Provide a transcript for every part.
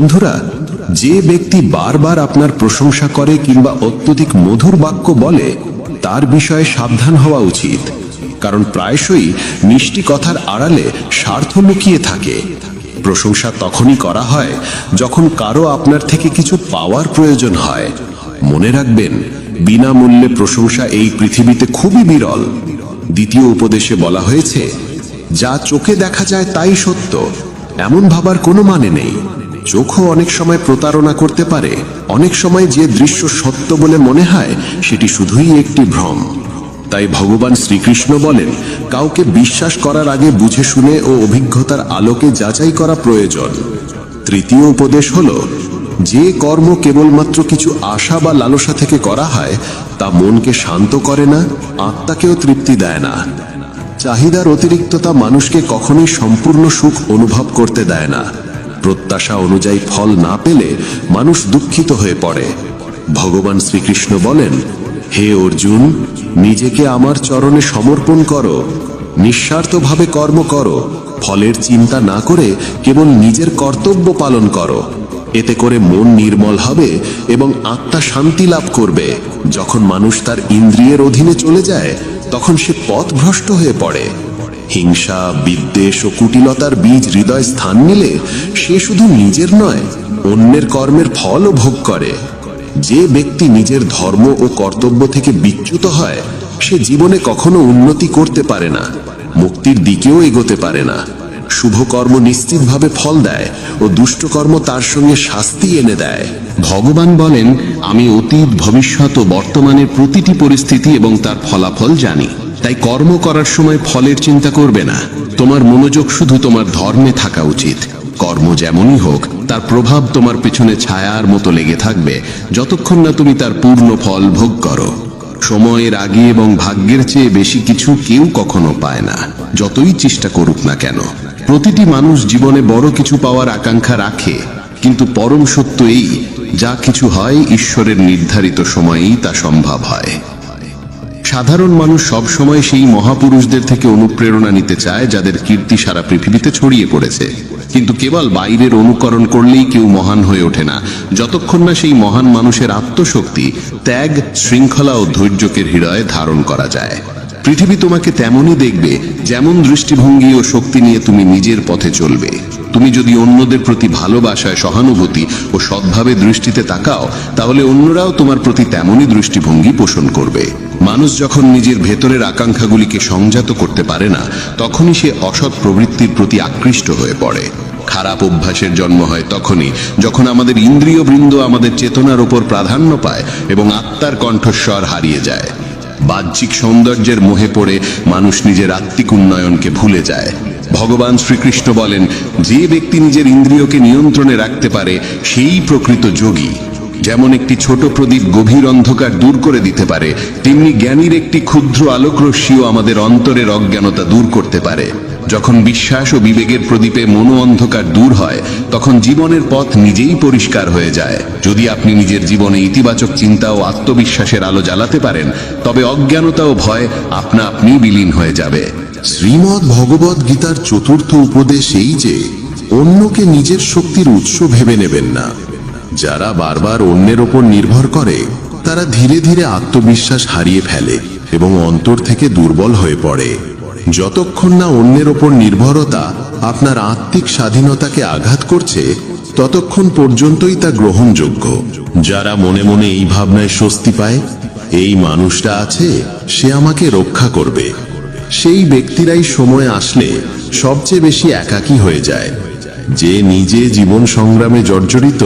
বন্ধুরা, যে ব্যক্তি বারবার আপনার প্রশংসা করে কিংবা অত্যধিক মধুর বাক্য বলে, তার বিষয়ে সাবধান হওয়া উচিত। কারণ প্রায়শই মিষ্টি কথার আড়ালে স্বার্থ লুকিয়ে থাকে। প্রশংসা তখনই করা হয় যখন কারো আপনার থেকে কিছু পাওয়ার প্রয়োজন হয়। মনে রাখবেন, বিনামূল্যে প্রশংসা এই পৃথিবীতে খুবই বিরল। দ্বিতীয় উপদেশে বলা হয়েছে, যা চোখে দেখা যায় তাই সত্য, এমন ভাবার কোনো মানে নেই। চোখও অনেক সময় প্রতারণা করতে পারে। অনেক সময় যে দৃশ্য সত্য বলে মনে হয়, সেটি শুধুই একটি ভ্রম। তাই ভগবান শ্রীকৃষ্ণ বলেন, কাউকে বিশ্বাস করার আগে বুঝে শুনে ও অভিজ্ঞতার আলোকে যাচাই করা প্রয়োজন। তৃতীয় উপদেশ হল, যে কর্ম কেবলমাত্র কিছু আশা বা লালসা থেকে করা হয়, তা মনকে শান্ত করে না, আত্মাকেও তৃপ্তি দেয় না। চাহিদার অতিরিক্ততা মানুষকে কখনোই সম্পূর্ণ সুখ অনুভব করতে দেয় না। প্রত্যাশা অনুযায়ী ফল না পেলে মানুষ দুঃখিত হয়ে পড়ে। ভগবান শ্রীকৃষ্ণ বলেন, হে অর্জুন, নিজেকে আমার চরণে সমর্পণ করো, নিঃস্বার্থভাবে কর্ম করো, ফলের চিন্তা না করে কেবল নিজের কর্তব্য পালন করো। এতে করে মন নির্মল হবে এবং আত্মা শান্তি লাভ করবে। যখন মানুষ তার ইন্দ্রিয়ের অধীনে চলে যায়, তখন সে পথভ্রষ্ট হয়ে পড়ে। হিংসা, বিদ্বেষ ও কুটিলতার বীজ হৃদয় স্থান নিলে সে শুধু নিজের নয়, অন্যের কর্মের ফলও ভোগ করে। যে ব্যক্তি নিজের ধর্ম ও কর্তব্য থেকে বিচ্যুত হয়, সে জীবনে কখনো উন্নতি করতে পারে না, মুক্তির দিকেও এগোতে পারে না। শুভ কর্ম নিশ্চিতভাবে ফল দেয় ও দুষ্ট কর্ম তার সঙ্গে শাস্তি এনে দেয়। ভগবান বলেন, আমি অতীত, ভবিষ্যৎ ও বর্তমানের প্রতিটি পরিস্থিতি এবং তার ফলাফল জানি। তাই কর্ম করার সময় ফলের চিন্তা করবে না। তোমার মনোযোগ শুধু তোমার ধর্মে থাকা উচিত। কর্ম যেমনই হোক, তার প্রভাব তোমার পেছনে ছায়ার মতো লেগে থাকবে, যতক্ষণ না তুমি তার পূর্ণ ফল ভোগ করো। সময়ের আগে এবং ভাগ্যের চেয়ে বেশি কিছু কেউ কখনো পায় না, যতই চেষ্টা করুক না কেন। প্রতিটি মানুষ জীবনে বড় কিছু পাওয়ার আকাঙ্ক্ষা রাখে, কিন্তু পরম সত্য এই, যা কিছু হয় ঈশ্বরের নির্ধারিত সময়েই তা সম্ভব হয়। সাধারণ মানুষ সব সময় সেই মহাপুরুষদের থেকে অনুপ্রেরণা নিতে চায় যাদের কীর্তি সারা পৃথিবীতে ছড়িয়ে পড়েছে। কিন্তু কেবল বাইরের অনুকরণ করলেই কেউ মহান হয়ে ওঠে না, যতক্ষণ না সেই মহান মানুষের আত্মশক্তি, ত্যাগ, শৃঙ্খলা ও ধৈর্যকে হৃদয়ে ধারণ করা যায়। পৃথিবী তোমাকে তেমনই দেখবে যেমন দৃষ্টিভঙ্গি ও শক্তি নিয়ে তুমি নিজের পথে চলবে। তুমি যদি অন্যদের প্রতি ভালোবাসায়, সহানুভূতি ও সদ্ভাবে দৃষ্টিতে তাকাও, তাহলে অন্যরাও তোমার প্রতি তেমনই দৃষ্টিভঙ্গি পোষণ করবে। মানুষ যখন নিজের ভেতরের আকাঙ্ক্ষাগুলিকে সংযত করতে পারে না, তখনই সে অসৎ প্রবৃত্তির প্রতি আকৃষ্ট হয়ে পড়ে। খারাপ অভ্যাসের জন্ম হয় তখনই যখন আমাদের ইন্দ্রিয় বৃন্দ আমাদের চেতনার উপর প্রাধান্য পায় এবং আত্মার কণ্ঠস্বর হারিয়ে যায়। বাহ্যিক সৌন্দর্যের মোহে পড়ে মানুষ নিজের আত্মিক উন্নয়নকে ভুলে যায়। ভগবান শ্রীকৃষ্ণ বলেন, যে ব্যক্তি নিজের ইন্দ্রিয়কে নিয়ন্ত্রণে রাখতে পারে, সেই প্রকৃত যোগী। যেমন একটি ছোট প্রদীপ গভীর অন্ধকার দূর করে দিতে পারে, তেমনি জ্ঞানীর একটি ক্ষুদ্র আলোকরশ্মিও আমাদের অন্তরের অজ্ঞানতা দূর করতে পারে। যখন বিশ্বাস ও বিবেকের প্রদীপে মনো অন্ধকার দূর হয়, তখন জীবনের পথ নিজেই পরিষ্কার হয়ে যায়। যদি আপনি নিজের জীবনে ইতিবাচক চিন্তা ও আত্মবিশ্বাসের আলো জ্বালাতে পারেন, তবে অজ্ঞানতা ও ভয় আপনা আপনি বিলীন হয়ে যাবে। শ্রীমদ্ ভগবদ গীতার চতুর্থ উপদেশ এই যে, অন্যকে নিজের শক্তির উৎস ভেবে নেবেন না। যারা বারবার অন্যের ওপর নির্ভর করে, তারা ধীরে ধীরে আত্মবিশ্বাস হারিয়ে ফেলে এবং অন্তর থেকে দুর্বল হয়ে পড়ে। যতক্ষণ না অন্যের ওপর নির্ভরতা আপনার আত্মিক স্বাধীনতাকে আঘাত করছে, ততক্ষণ পর্যন্তই তা গ্রহণযোগ্য। যারা মনে মনে এই ভাবনায় স্বস্তি পায়, এই মানুষটা আছে, সে আমাকে রক্ষা করবে, সেই ব্যক্তিরাই সময় আসলে সবচেয়ে বেশি একাকী হয়ে যায়। যে নিজে জীবন সংগ্রামে জর্জরিত,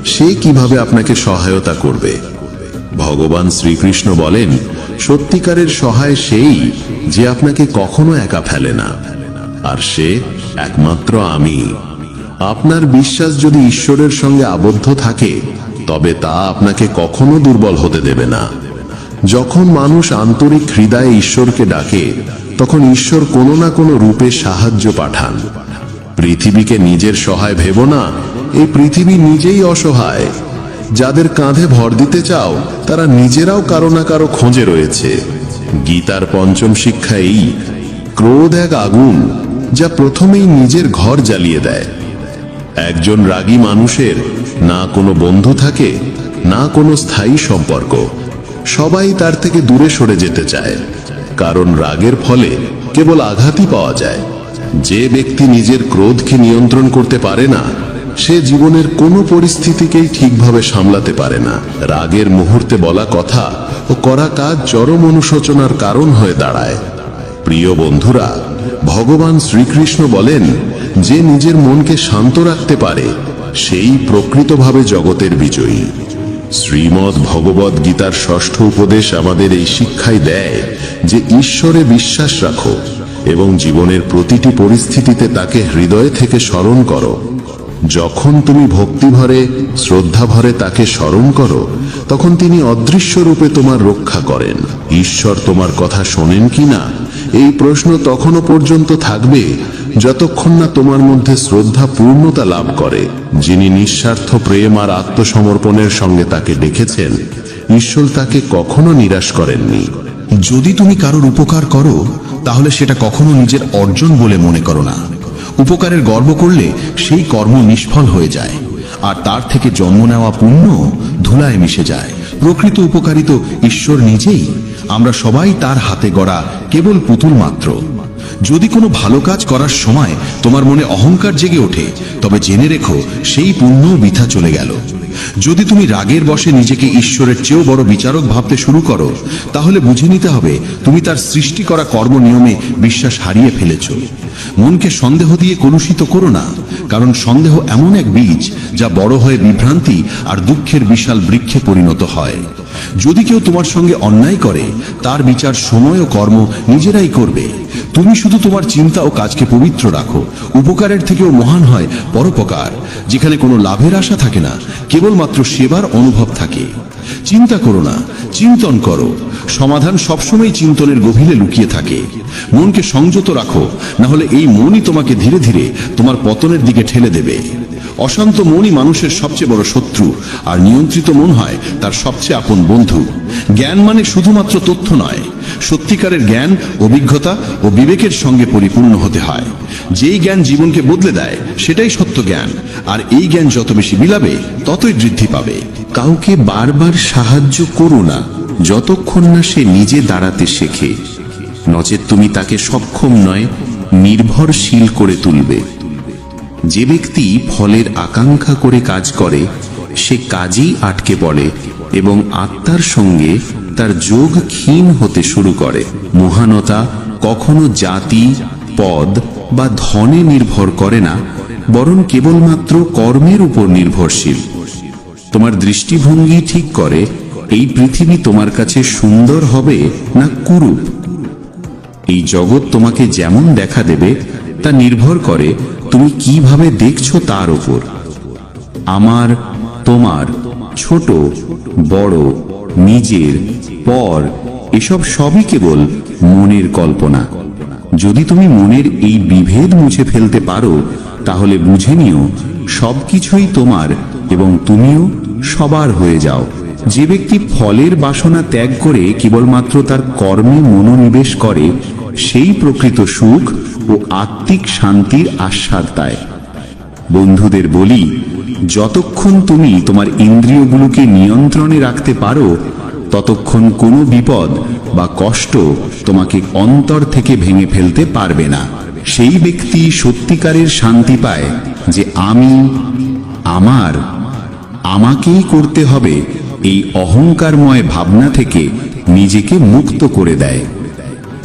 সে কিভাবে আপনাকে সহায়তা করবে? ভগবান শ্রীকৃষ্ণ বলেন, সত্যিকারের সহায় সেই যে আপনাকে কখনো একা ফেলে না, আর সে একমাত্র আমি। আপনার বিশ্বাস যদি ঈশ্বরের সঙ্গে আবদ্ধ থাকে, তবে তা আপনাকে কখনো দুর্বল হতে দেবে না। যখন মানুষ আন্তরিক হৃদয়ে ঈশ্বরকে ডাকে, তখন ঈশ্বর কোনো না কোনো রূপে সাহায্য পাঠান। পৃথিবীকে নিজের সহায় ভেবো না, এই পৃথিবী নিজেই অসহায়। যাদের কাঁধে ভর দিতে চাও, তারা নিজেরাও কারো না কারো খোঁজে রয়েছে। গীতার পঞ্চম শিক্ষা এই, ক্রোধ এক আগুন, যা প্রথমেই নিজের ঘর জ্বালিয়ে দেয়। একজন রাগী মানুষের না কোনো বন্ধু থাকে, না কোনো স্থায়ী সম্পর্ক। সবাই তার থেকে দূরে সরে যেতে চায়, কারণ রাগের ফলে কেবল আঘাতই পাওয়া যায়। যে ব্যক্তি নিজের ক্রোধকে নিয়ন্ত্রণ করতে পারে না, সে জীবনের কোনো পরিস্থিতিকেই ঠিকভাবে সামলাতে পারে না। রাগের মুহূর্তে বলা কথা ও করা কাজ চরম অনুশোচনার কারণ হয়ে দাঁড়ায়। প্রিয় বন্ধুরা, ভগবান শ্রীকৃষ্ণ বলেন, যে নিজের মনকে শান্ত রাখতে পারে সেই প্রকৃতভাবে জগতের বিজয়ী। শ্রীমদ্ ভগবদ গীতার ষষ্ঠ উপদেশ আমাদের এই শিক্ষাই দেয় যে ঈশ্বরে বিশ্বাস রাখো এবং জীবনের প্রতিটি পরিস্থিতিতে তাকে হৃদয় থেকে স্মরণ করো। যখন তুমি ভক্তিভরে, শ্রদ্ধাভরে তাকে স্মরণ করো, তখন তিনি অদৃশ্য রূপে তোমার রক্ষা করেন। ঈশ্বর তোমার কথা শোনেন কিনা এই প্রশ্ন তখনও পর্যন্ত থাকবে যতক্ষণ না তোমার মধ্যে শ্রদ্ধা পূর্ণতা লাভ করে। যিনি নিঃস্বার্থ প্রেম আর আত্মসমর্পণের সঙ্গে তাকে ডেকেছেন, ঈশ্বর তাকে কখনো নিরাশ করেননি। যদি তুমি কারোর উপকার করো, তাহলে সেটা কখনো নিজের অর্জন বলে মনে করো না। উপকারের গর্ব করলে সেই কর্ম নিষ্ফল হয়ে যায়, আর তার থেকে জন্ম নেওয়া পুণ্য ধুলায় মিশে যায়। প্রকৃত উপকারী তো ঈশ্বর নিজেই। আমরা সবাই তার হাতে গড়া কেবল পুতুল মাত্র। যদি কোনো ভালো কাজ করার সময় তোমার মনে অহংকার জেগে ওঠে, তবে জেনে রেখো সেই পুণ্য বৃথা চলে গেল। যদি তুমি রাগের বশে নিজেকে ঈশ্বরের চেয়েও বড় বিচারক ভাবতে শুরু করো, তাহলে বুঝে নিতে হবে তুমি তার সৃষ্টি করা কর্ম নিয়মে বিশ্বাস হারিয়ে ফেলেছ। মনকে সন্দেহ দিয়ে কলুষিত করো না, কারণ সন্দেহ এমন এক বীজ যা বড় হয়ে বিভ্রান্তি আর দুঃখের বিশাল বৃক্ষে পরিণত হয়। যদি কেউ তোমার সঙ্গে অন্যায় করে, তার বিচার সময় ও কর্ম নিজেরাই করবে। তুমি শুধু তোমার চিন্তা ও কাজকে পবিত্র রাখো। উপকারের থেকেও মহান হয় পরোপকার, যেখানে কোনো লাভের আশা থাকে না, কেবলমাত্র সেবার অনুভব থাকে। চিন্তা করো না, চিন্তন করো। সমাধান সবসময় চিন্তনের গভীরে লুকিয়ে থাকে। মনকে সংযত রাখো, না হলে এই মনই তোমাকে ধীরে ধীরে তোমার পতনের দিকে ঠেলে দেবে। অশান্ত মনই মানুষের সবচেয়ে বড় শত্রু, আর নিয়ন্ত্রিত মন হয় তার সবচেয়ে আপন বন্ধু। জ্ঞান মানে শুধুমাত্র তথ্য নয়, সত্যিকারের জ্ঞান অভিজ্ঞতা ও বিবেকের সঙ্গে পরিপূর্ণ হতে হয়। যেই জ্ঞান জীবনকে বদলে দেয়, সেটাই সত্য জ্ঞান, আর এই জ্ঞান যত বেশি বিলাবে, ততই বৃদ্ধি পাবে। কাউকে বারবার সাহায্য করো না যতক্ষণ না সে নিজে দাঁড়াতে শেখে, নচেত তুমি তাকে সক্ষম নয়, নির্ভরশীল করে তুলবে। যে ব্যক্তি ফলের আকাঙ্ক্ষা করে কাজ করে, সে কাজেই আটকে পড়ে এবং আত্মার সঙ্গে তার যোগ ক্ষীণ হতে শুরু করে। মহানতা কখনো জাতি, পদ বা ধনে নির্ভর করে না, বরং কেবলমাত্র কর্মের উপর নির্ভরশীল। তোমার দৃষ্টিভঙ্গি ঠিক করে এই পৃথিবী তোমার কাছে সুন্দর হবে না কুরূপ। এই জগৎ তোমাকে যেমন দেখা দেবে তা নির্ভর করে তুমি কিভাবে দেখছো তার উপর। আমার, তোমার, ছোট বড়, নিজের, পর, এসব সবই কেবল মনের কল্পনা। যদি তুমি মনের এই বিভেদ মুছে ফেলতে পারো, তাহলে বুঝে নিও সবকিছুই তোমার এবং তুমিও সবার হয়ে যাও। যে ব্যক্তি ফলের বাসনা ত্যাগ করে কেবলমাত্র তার কর্মে মনোনিবেশ করে, সেই প্রকৃত সুখ ও আত্মিক শান্তির আস্বাদ পায়। বন্ধুদের বলি, যতক্ষণ তুমি তোমার ইন্দ্রিয়গুলোকে নিয়ন্ত্রণে রাখতে পারো, ততক্ষণ কোনো বিপদ বা কষ্ট তোমাকে অন্তর থেকে ভেঙে ফেলতে পারবে না। সেই ব্যক্তি সত্যিকারের শান্তি পায় যে আমি, আমার, আমাকেই করতে হবে এই অহংকারময় ভাবনা থেকে নিজেকে মুক্ত করে দেয়।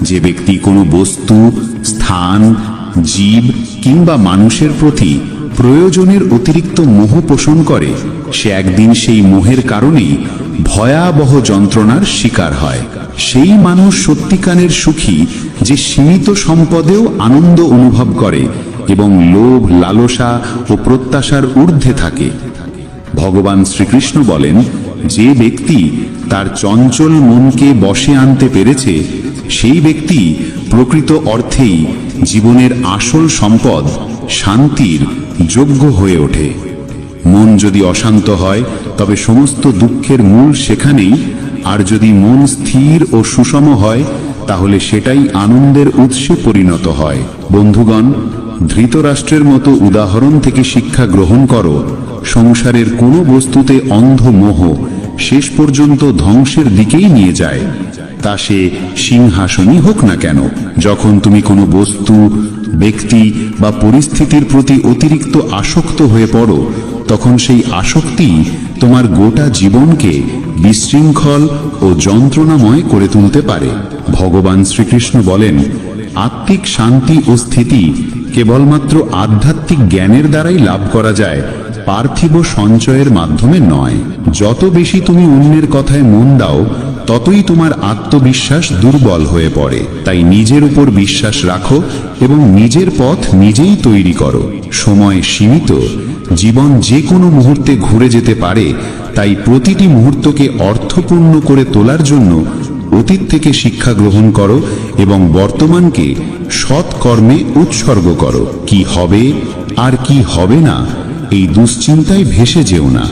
যে ব্যক্তি কোনো বস্তু, স্থান, জীব কিংবা মানুষের প্রতি প্রয়োজনের অতিরিক্ত মোহ পোষণ করে, সে একদিন সেই মোহের কারণেই ভয়াবহ যন্ত্রণার শিকার হয়। সেই মানুষ সত্যিকারের সুখী যে সীমিত সম্পদেও আনন্দ অনুভব করে এবং লোভ, লালসা ও প্রত্যাশার ঊর্ধ্বে থাকে। ভগবান শ্রীকৃষ্ণ বলেন, যে ব্যক্তি তার চঞ্চল মনকে বশে আনতে পেরেছে, সেই ব্যক্তি প্রকৃত অর্থেই জীবনের আসল সম্পদ, শান্তির যোগ্য হয়ে ওঠে। মন যদি অশান্ত হয়, তবে সমস্ত দুঃখের মূল সেখানেই, আর যদি মন স্থির ও সুষম হয়, তাহলে সেটাই আনন্দের উৎসে পরিণত হয়। বন্ধুগণ, ধৃতরাষ্ট্রের মতো উদাহরণ থেকে শিক্ষা গ্রহণ করো। সংসারের কোনো বস্তুতে অন্ধ মোহ শেষ পর্যন্ত ধ্বংসের দিকেই নিয়ে যায়, তা সে সিংহাসনই হোক না কেন। যখন তুমি কোনো বস্তু, ব্যক্তি বা পরিস্থিতির প্রতি অতিরিক্ত আসক্ত হয়ে পড়ো, তখন সেই আসক্তি তোমার গোটা জীবনকে বিশৃঙ্খল ও যন্ত্রণাময় করে তুলতে পারে। ভগবান শ্রীকৃষ্ণ বলেন, আত্মিক শান্তি ও স্থিতি কেবলমাত্র আধ্যাত্মিক জ্ঞানের দ্বারাই লাভ করা যায়, পার্থিব সঞ্চয়ের মাধ্যমে নয়। যত বেশি তুমি অন্যের কথায় মন দাও, ততই তোমার আত্মবিশ্বাস দুর্বল হয়ে পড়ে। তাই নিজের উপর বিশ্বাস রাখো এবং নিজের পথ নিজেই তৈরি করো। সময় সীমিত, জীবন যে কোনো মুহূর্তে ঘুরে যেতে পারে, তাই প্রতিটি মুহূর্তকে অর্থপূর্ণ করে তোলার জন্য অতীত থেকে শিক্ষা গ্রহণ করো এবং বর্তমানকে সৎ কর্মে উৎসর্গ করো। কি হবে আর কি হবে না, এই দুশ্চিন্তায় ভেসে যেও না।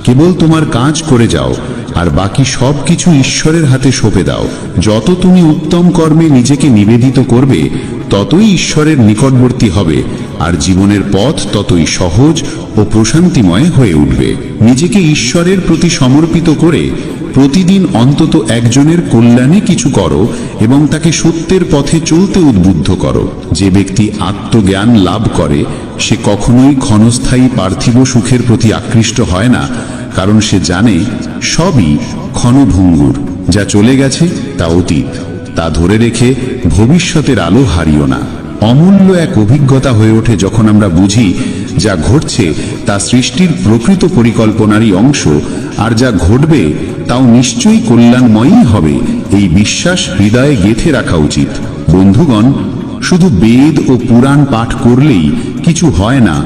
কেবল তোমার কাজ করে যাও আর বাকি সব কিছু ঈশ্বরের হাতে সঁপে দাও। যত তুমি উত্তম কর্মে নিজেকে নিবেদিত করবে, ততই ঈশ্বরের নিকটবর্তী হবে আর জীবনের পথ ততই সহজ ও প্রশান্তিময় হয়ে উঠবে। নিজেকে ঈশ্বরের প্রতি সমর্পিত করে প্রতিদিন অন্তত একজনের কল্যাণে কিছু করো এবং তাকে সত্যের পথে চলতে উদ্বুদ্ধ করো। যে ব্যক্তি আত্মজ্ঞান লাভ করে, সে কখনোই ক্ষণস্থায়ী পার্থিব সুখের প্রতি আকৃষ্ট হয় না, কারণ সে জানে সবই ক্ষণভঙ্গুর। যা চলে গেছে তা অতীত, তা ধরে রেখে ভবিষ্যতের আলো হারিও না। অমূল্য এক অভিজ্ঞতা হয়ে ওঠে যখন আমরা বুঝি যা ঘটছে তা সৃষ্টির প্রকৃত পরিকল্পনারই অংশ, আর যা ঘটবে তাও নিশ্চয়ই কল্যাণময়ই হবে। এই বিশ্বাস হৃদয়ে গেঁথে রাখা উচিত। বন্ধুগণ, শুধু বেদ ও পুরাণ পাঠ করলেই কিছু হয় না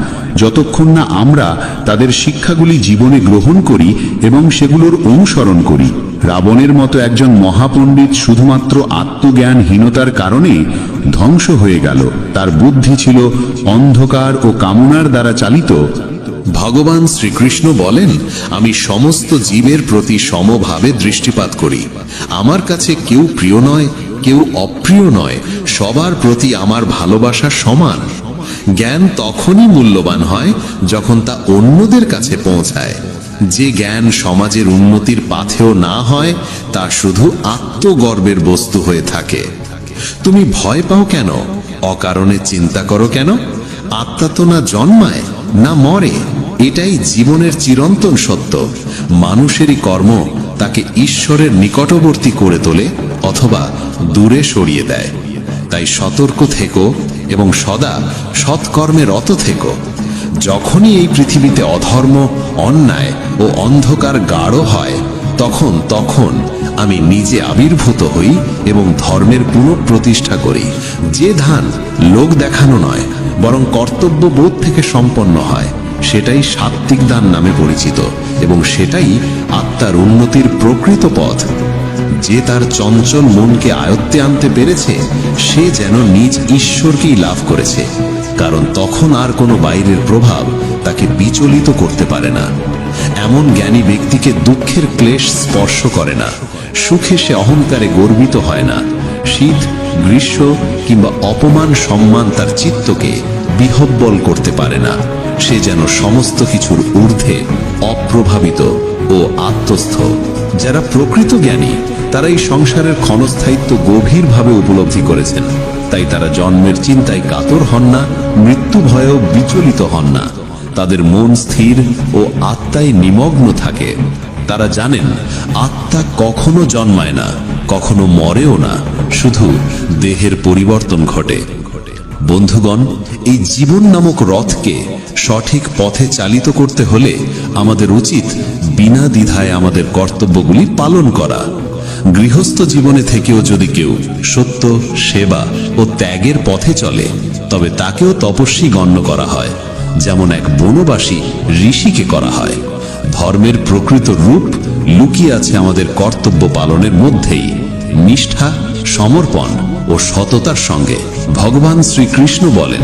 যতক্ষণ না আমরা তাদের শিক্ষাগুলি জীবনে গ্রহণ করি এবং সেগুলোর অনুসরণ করি। রাবণের মতো একজন মহাপণ্ডিত শুধুমাত্র আত্মজ্ঞানহীনতার কারণে ধ্বংস হয়ে গেল। তার বুদ্ধি ছিল অন্ধকার ও কামনার দ্বারা চালিত। ভগবান শ্রীকৃষ্ণ বলেন, আমি সমস্ত জীবের প্রতি সমভাবে দৃষ্টিপাত করি। আমার কাছে কেউ প্রিয় নয়, কেউ অপ্রিয় নয়, সবার প্রতি আমার ভালোবাসা সমান। জ্ঞান তখনই মূল্যবান হয় যখন তা অন্যদের কাছে পৌঁছায়। যে জ্ঞান সমাজের উন্নতির পাথেও না হয়, তা শুধু আত্মগর্বের বস্তু হয়ে থাকে। তুমি ভয় পাও কেন? অকারণে চিন্তা করো কেন? আত্মা তো না জন্মায় না মরে, এটাই জীবনের চিরন্তন সত্য। মানুষেরই কর্ম তাকে ঈশ্বরের নিকটবর্তী করে তোলে অথবা দূরে সরিয়ে দেয়। তাই সতর্ক থেকো এবং সদা সৎকর্মে রত থেকো। যখনই এই পৃথিবীতে অধর্ম, অন্যায় ও অন্ধকার গাঢ় হয়, তখন আমি নিজে আবির্ভূত হই এবং ধর্মের পুনঃপ্রতিষ্ঠা করি। যে ধান লোক দেখানো নয়, বরং কর্তব্যবোধ থেকে সম্পন্ন হয়, সেটাই সাত্ত্বিক দান নামে পরিচিত এবং সেটাই আত্মার উন্নতির প্রকৃত পথ। যে তার চঞ্চল মনকে আয়ত্তে আনতে পেরেছে, সে যেন নিজ ঈশ্বরকেই লাভ করেছে, কারণ তখন আর কোনো বাইরের প্রভাব তাকে বিচলিত করতে পারে না। এমন জ্ঞানী ব্যক্তিকে দুঃখের ক্লেশ স্পর্শ করে না, সুখে সে অহংকারে গর্বিত হয় না। শীত, গ্রীষ্ম কিংবা অপমান সম্মান তার চিত্তকে বিহব্বল করতে পারে না। সে যেন সমস্ত কিছুর ঊর্ধ্বে, অপ্রভাবিত ও আত্মস্থ। যারা প্রকৃত জ্ঞানী, তারা এই সংসারের ক্ষণস্থায়িত্ব গভীরভাবে উপলব্ধি করেছেন। তাই তারা জন্মের চিন্তায় কাতর হন না, মৃত্যু ভয়েও বিচলিত হন না। তাদের মন স্থির ও আত্মায় নিমগ্ন থাকে। তারা জানেন আত্মা কখনো জন্মায় না, কখনো মরেও না, শুধু দেহের পরিবর্তন ঘটে। বন্ধুগণ, এই জীবন নামক রথকে সঠিক পথে চালিত করতে হলে আমাদের উচিত বিনা দ্বিধায় আমাদের কর্তব্যগুলি পালন করা। গৃহস্থ জীবনে থেকেও যদি কেউ সত্য, সেবা ও ত্যাগের পথে চলে, তবে তাকেও তপস্বী গণ্য করা হয়, যেমন এক বনবাসী ঋষিকে করা হয়। ধর্মের প্রকৃত রূপ লুকিয়ে আছে আমাদের কর্তব্য পালনের মধ্যেই, নিষ্ঠা, সমর্পণ ও সততার সঙ্গে। ভগবান শ্রীকৃষ্ণ বলেন,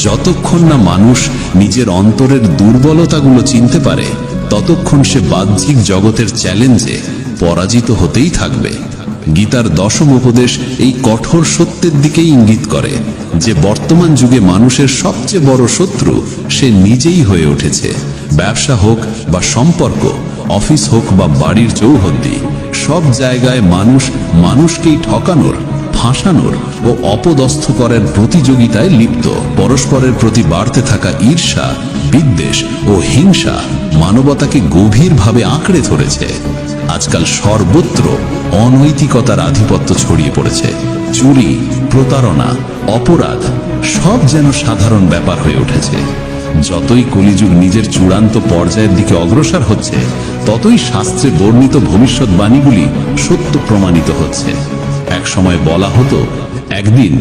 যতক্ষণ না মানুষ নিজের অন্তরের দুর্বলতাগুলো চিনতে পারে, ততক্ষণ সে বাহ্যিক জগতের চ্যালেঞ্জে পরাজিত হতেই থাকবে। গীতার দশম উপদেশ এই কঠোর সত্যের দিকেই ইঙ্গিত করে যে বর্তমান যুগে মানুষের সবচেয়ে বড় শত্রু সে নিজেই হয়ে উঠেছে। ব্যবসা হোক বা সম্পর্ক, অফিস হোক বা বাড়ির চৌহদ্দি, সব জায়গায় মানুষ মানুষকেই ঠকানোর, ফাঁসানোর ও অপদস্থ করার প্রতিযোগিতায় লিপ্ত। পরস্পরের প্রতি বাড়তে থাকা ঈর্ষা, বিদ্বেষ ও হিংসা মানবতাকে গভীরভাবে আঁকড়ে ধরেছে। আজকাল সর্বত্র অনৈতিকতার আধিপত্য ছড়িয়ে পড়েছে। চুরি, প্রতারণা, অপরাধ সব যেন সাধারণ ব্যাপার হয়ে উঠেছে। যতই কলিযুগ নিজের চূড়ান্ত পর্যায়ের দিকে অগ্রসর হচ্ছে, ততই শাস্ত্রে বর্ণিত ভবিষ্যৎবাণীগুলি সত্য প্রমাণিত হচ্ছে। এক সময় বলা হতো একদিন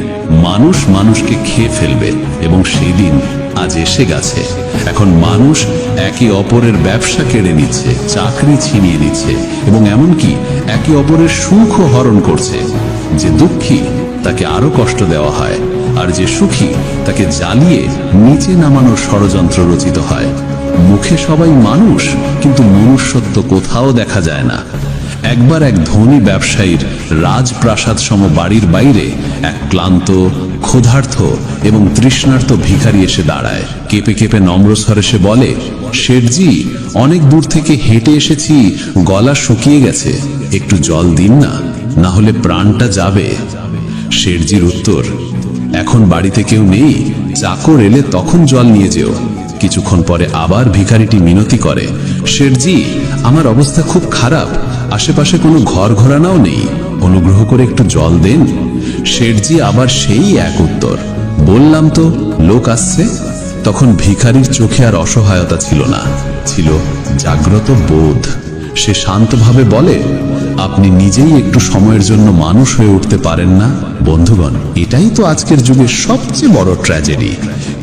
মানুষ মানুষকে খেয়ে ফেলবে, এবং সেই দিন আজ এসে গেছে। এখন মানুষ একে অপরের ব্যবসা কেড়ে নিচ্ছে, চাকরি ছিনিয়ে নিচ্ছে এবং এমনকি একে অপরের সুখও হরণ করছে। যে দুঃখী তাকে আরো কষ্ট দেওয়া হয়, আর যে সুখী তাকে জ্বালিয়ে নিচে নামানোর ষড়যন্ত্র রচিত হয়। মুখে সবাই মানুষ, কিন্তু মনুষ্যত্ব কোথাও দেখা যায় না। একবার এক ধনী ব্যবসায়ীর রাজপ্রাসাদ সম বাড়ির বাইরে এক ক্লান্ত, ক্ষুধার্ত এবং তৃষ্ণার্ত ভিখারি এসে দাঁড়ায়। কেঁপে কেঁপে নম্রস্বরে সে বলে, শেঠজি, অনেক দূর থেকে হেঁটে এসেছি, গলা শুকিয়ে গেছে, একটু জল দিন না, না হলে প্রাণটা যাবে। শেঠজির উত্তর, এখন বাড়িতে কেউ নেই, চাকর এলে তখন জল নিয়ে যেও। কিছুক্ষণ পরে আবার ভিখারিটি মিনতি করে, শেঠজি, আমার অবস্থা খুব খারাপ, আশেপাশে কোনো ঘর ঘোরানাও নেই, অনুগ্রহ করে একটু জল দেন। শেঠজি আবার সেই এক উত্তর, বললাম তো লোক আসছে। তখন ভিখারির চোখে আর অসহায়তা ছিল না, ছিল জাগ্রত বোধ। সে শান্তভাবে বলে, আপনি নিজেই একটু সময়ের জন্য মানুষ হয়ে উঠতে পারেন না? বন্ধুগণ, এটাই তো আজকের যুগের সবচেয়ে বড় ট্র্যাজেডি।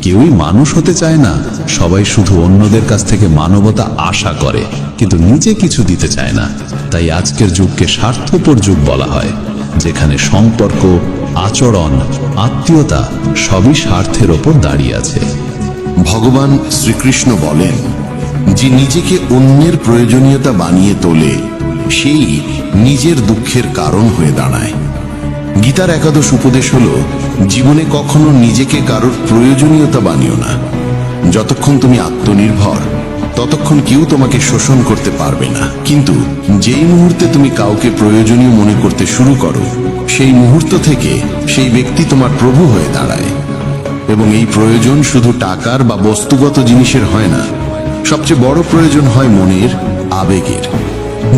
কেউই মানুষ হতে চায় না, সবাই শুধু অন্যদের কাছ থেকে মানবতা আশা করে, কিন্তু নিজে কিছু দিতে চায় না। তাই আজকের যুগকে স্বার্থপর যুগ বলা হয়, যেখানে সম্পর্ক, আচরণ, আত্মীয়তা সবই স্বার্থের ওপর দাঁড়িয়ে আছে। ভগবান শ্রীকৃষ্ণ বলেন, যে নিজেকে অন্যের প্রয়োজনীয়তা বানিয়ে তোলে, সেই নিজের দুঃখের কারণ হয়ে দাঁড়ায়। গীতার একাদশ উপদেশ হল, জীবনে কখনো নিজেকে কারোর প্রয়োজনীয়তা বানিও না। যতক্ষণ তুমি আত্মনির্ভর, ততক্ষণ কেউ তোমাকে শোষণ করতে পারবে না। কিন্তু যেই মুহূর্তে তুমি কাউকে প্রয়োজনীয় মনে করতে শুরু করো, সেই মুহূর্ত থেকে সেই ব্যক্তি তোমার প্রভু হয়ে দাঁড়ায়। এবং এই প্রয়োজন শুধু টাকার বা বস্তুগত জিনিসের হয় না, সবচেয়ে বড় প্রয়োজন হয় মনের, আবেগের।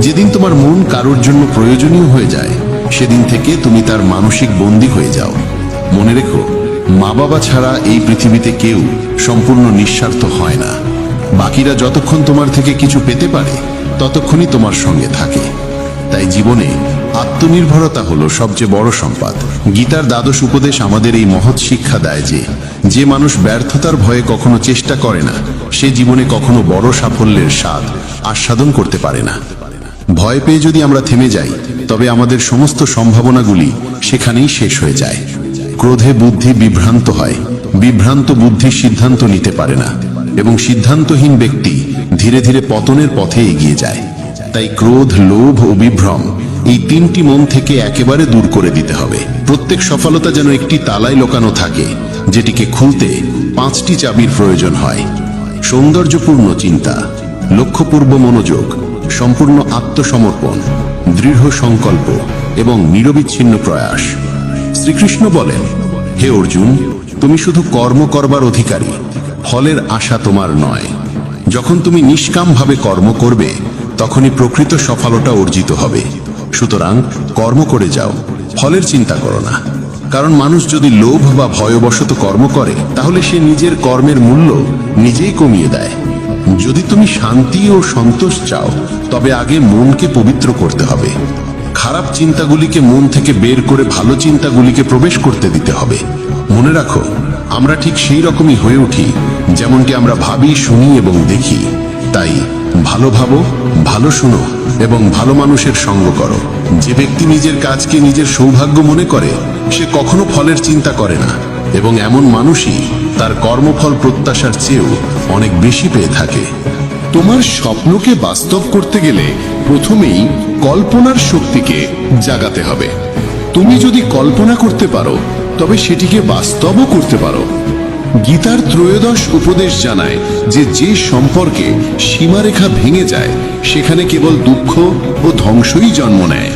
যেদিন তোমার মন কারোর জন্য প্রয়োজনীয় হয়ে যায়, সেদিন থেকে তুমি তার মানসিক বন্দী হয়ে যাও। মনে রেখো, মা বাবা ছাড়া এই পৃথিবীতে কেউ সম্পূর্ণ নিঃস্বার্থ হয় না। বাকিরা যতক্ষণ তোমার থেকে কিছু পেতে পারে, ততক্ষণই তোমার সঙ্গে থাকে। তাই জীবনে আত্মনির্ভরতা হলো সবচেয়ে বড় সম্পদ। গীতার দ্বাদশ উপদেশ আমাদের এই মহৎ শিক্ষা দেয় যে মানুষ ব্যর্থতার ভয়ে কখনো চেষ্টা করে না, সে জীবনে কখনো বড় সাফল্যের স্বাদ আস্বাদন করতে পারে না। ভয় পেয়ে যদি আমরা থেমে যাই, তবে আমাদের সমস্ত সম্ভাবনাগুলি সেখানেই শেষ হয়ে যায়। ক্রোধে বুদ্ধি বিভ্রান্ত হয়, বিভ্রান্ত বুদ্ধি সিদ্ধান্ত নিতে পারে না, এবং সিদ্ধান্তহীন ব্যক্তি ধীরে ধীরে পতনের পথে এগিয়ে যায়। তাই ক্রোধ, লোভ ও বিভ্রম এই তিনটি মন থেকে একেবারে দূর করে দিতে হবে। প্রত্যেক সফলতা যেন একটি তালায় লোকানো থাকে, যেটিকে খুলতে 5টি চাবির প্রয়োজন হয়। সৌন্দর্যপূর্ণ চিন্তা, লক্ষ্যপূর্ব মনোযোগ, সম্পূর্ণ আত্মসমর্পণ, দৃঢ় সংকল্প এবং নিরবিচ্ছিন্ন প্রয়াস। শ্রীকৃষ্ণ বলেন, হে অর্জুন, তুমি শুধু কর্ম করবার অধিকারী, ফলের আশা তোমার নয়। যখন তুমি নিষ্কামভাবে কর্ম করবে, তখনই প্রকৃত সফলতা অর্জিত হবে। সুতরাং কর্ম করে যাও, ফলের চিন্তা করো না। কারণ মানুষ যদি লোভ বা ভয়বশত কর্ম করে, তাহলে সে নিজের কর্মের মূল্য নিজেই কমিয়ে দেয়। যদি তুমি শান্তি ও সন্তোষ চাও, তবে আগে মনকে পবিত্র করতে হবে। খারাপ চিন্তাগুলিকে মন থেকে বের করে ভালো চিন্তাগুলিকে প্রবেশ করতে দিতে হবে। মনে রাখো, আমরা ঠিক সেই রকমই হয়ে উঠি যেমনটি আমরা ভাবি, শুনি এবং দেখি। তাই ভালো ভাবো, ভালো শুনো এবং ভালো মানুষের সঙ্গ করো। যে ব্যক্তি নিজের কাজকে নিজের সৌভাগ্য মনে করে, সে কখনো ফলের চিন্তা করে না, এবং এমন মানুষই তার কর্মফল প্রত্যাশার চেয়েও অনেক বেশি পেয়ে থাকে। তোমার স্বপ্নকে বাস্তব করতে গেলে প্রথমেই কল্পনার শক্তিকে জাগাতে হবে। তুমি যদি কল্পনা করতে পারো তবে সেটিকে বাস্তবও করতে পারো। গীতার ত্রয়োদশ উপদেশ জানায় যে যে সম্পর্কে সীমারেখা ভেঙে যায় সেখানে কেবল দুঃখ ও ধ্বংসই জন্ম নেয়।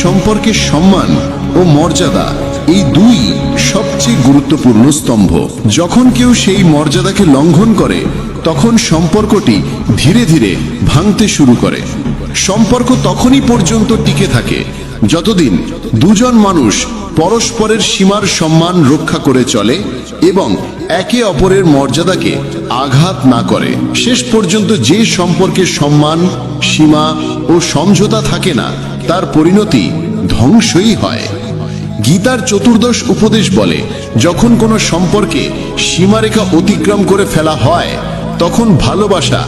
সম্পর্কের সম্মান ও মর্যাদা এই দুই সবচেয়ে গুরুত্বপূর্ণ স্তম্ভ। যখন কেউ সেই মর্যাদাকে লঙ্ঘন করে তখন সম্পর্কটি ধীরে ধীরে ভাঙতে শুরু করে। সম্পর্ক তখনই পর্যন্ত টিকে থাকে যতদিন দুজন মানুষ পরস্পরের সীমার সম্মান রক্ষা করে চলে এবং একে অপরের মর্যাদাকে আঘাত না করে। শেষ পর্যন্ত যে সম্পর্কে সম্মান, সীমা ও সমঝোতা থাকে না তার পরিণতি ধ্বংসই হয়। গীতার চতুর্দশ উপদেশ বলে, যখন কোনো সম্পর্কে সীমারেখা অতিক্রম করে ফেলা হয় তখন ভালোবাসা,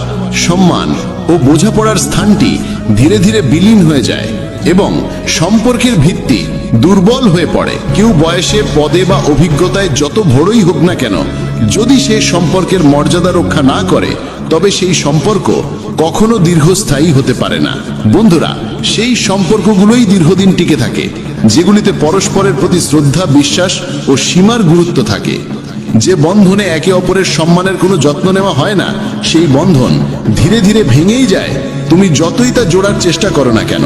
সম্মান ও বোঝাপড়ার স্থানটি ধীরে ধীরে বিলীন হয়ে যায় এবং সম্পর্কের ভিত্তি দুর্বল হয়ে পড়ে। কেউ বয়সে, পদে বা অভিজ্ঞতায় যত বড়ই হোক না কেন, যদি সেই সম্পর্কের মর্যাদা রক্ষা না করে তবে সেই সম্পর্ক কখনো দীর্ঘস্থায়ী হতে পারে না। বন্ধুরা, সেই সম্পর্কগুলোই দীর্ঘদিন টিকে থাকে যেগুলিতে পরস্পরের প্রতি শ্রদ্ধা, বিশ্বাস ও সীমার গুরুত্ব থাকে। যে বন্ধনে একে অপরের সম্মানের কোনো যত্ন নেওয়া হয় না সেই বন্ধন ধীরে ধীরে ভেঙেই যায়, তুমি যতই তা জোড়ার চেষ্টা করো না কেন।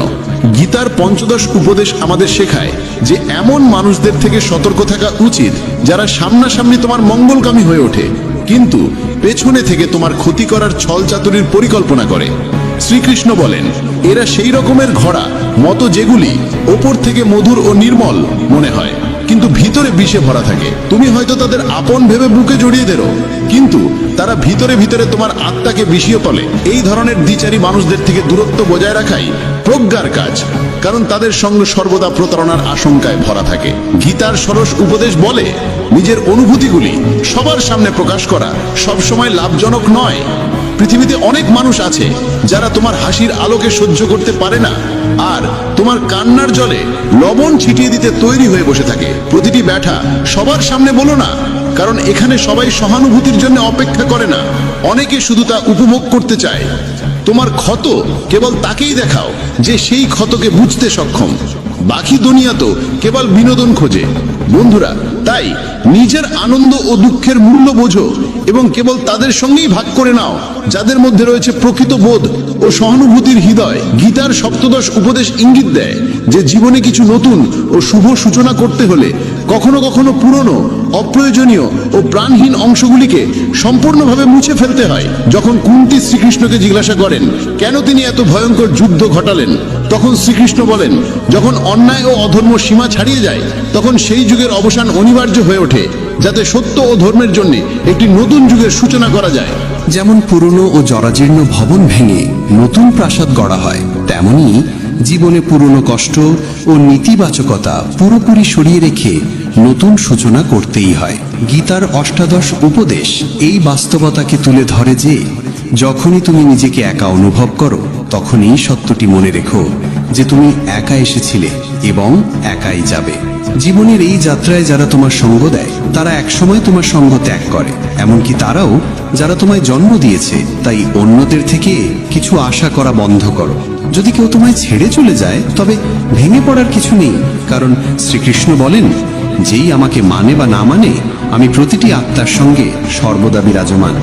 গীতার পঞ্চদশ উপদেশ আমাদের শেখায় যে এমন মানুষদের থেকে সতর্ক থাকা উচিত যারা সামনাসামনি তোমার মঙ্গলকামী হয়ে ওঠে কিন্তু পেছনে থেকে তোমার ক্ষতি করার ছল চাতুরির পরিকল্পনা করে। শ্রীকৃষ্ণ বলেন, এরা সেই রকমের ঘোড়া মতো যেগুলি ওপর থেকে মধুর ও নির্মল মনে হয় কিন্তু ভিতরে বিষে ভরা থাকে। তুমি হয়তো তাদের আপন ভেবে বুকে জড়িয়ে দেরো কিন্তু তারা ভিতরে ভিতরে তোমার আত্মাকে বিষিয়ে তোলে। এই ধরনের দ্বিচারী মানুষদের থেকে দূরত্ব বজায় রাখাই প্রজ্ঞার কাজ, কারণ তাদের সঙ্গে সর্বদা প্রতারণার আশঙ্কায় ভরা থাকে। গীতার ষোড়শ উপদেশ বলে, নিজের অনুভূতিগুলি সবার সামনে প্রকাশ করা সবসময় লাভজনক নয়। পৃথিবীতে অনেক মানুষ আছে যারা তোমার হাসির আলোকে সহ্য করতে পারে না আর তোমার কান্নার জলে লবণ ছিটিয়ে দিতে তৈরি হয়ে বসে থাকে। প্রতিটি ব্যথা সবার সামনে বলো না, কারণ এখানে সবাই সহানুভূতির জন্য অপেক্ষা করে না, অনেকে শুধু তা উপভোগ করতে চায়। তোমার ক্ষত কেবল তাকেই দেখাও যে সেই ক্ষতকে বুঝতে সক্ষম, বাকি দুনিয়া তো কেবল বিনোদন খোঁজে। বন্ধুরা, তাই নিজের আনন্দ ও দুঃখের মূল্য বোঝো এবং কেবল তাদের সঙ্গেই ভাগ করে নাও যাদের মধ্যে রয়েছে প্রকৃত বোধ ও সহানুভূতির হৃদয়। গীতার সপ্তদশ উপদেশ ইঙ্গিত দেয় যে জীবনে কিছু নতুন ও শুভ সূচনা করতে হলে কখনো কখনো পুরনো, অপ্রয়োজনীয় ও প্রাণহীন অংশগুলিকে সম্পূর্ণভাবে মুছে ফেলতে হয়। যখন কুন্তী শ্রীকৃষ্ণকে জিজ্ঞাসা করেন কেন তিনি এত ভয়ঙ্কর যুদ্ধ ঘটালেন, তখন শ্রীকৃষ্ণ বলেন, যখন অন্যায় ও অধর্ম সীমা ছাড়িয়ে যায় তখন সেই যুগের অবসান অনিবার্য হয়ে ওঠে যাতে সত্য ও ধর্মের জন্য একটি নতুন যুগের সূচনা করা যায়। যেমন পুরনো ও জরাজীর্ণ ভবন ভেঙে নতুন প্রাসাদ গড়া হয়, তেমনি জীবনে পুরনো কষ্ট ও নেতিবাচকতা পুরোপুরি সরিয়ে রেখে নতুন সূচনা করতেই হয়। গীতার অষ্টাদশ উপদেশ এই বাস্তবতাকে তুলে ধরে যে যখনই তুমি নিজেকে একা অনুভব করো তখনই সত্যটি মনে রেখো যে তুমি একা এসেছিলে এবং একাই যাবে। জীবনের এই যাত্রায় যারা তোমার সঙ্গ দেয় তারা একসময় তোমার সঙ্গ ত্যাগ করে, এমনকি তারাও যারা তোমায় জন্ম দিয়েছে। তাই অন্যদের থেকে কিছু আশা করা বন্ধ করো। যদি কেউ তোমায় ছেড়ে চলে যায় তবে ভেঙে পড়ার কিছু নেই, কারণ শ্রীকৃষ্ণ বলেন, যেই আমাকে মানে বা না মানে আমি প্রতিটি আত্মার সঙ্গে সর্বদা বিরাজমান।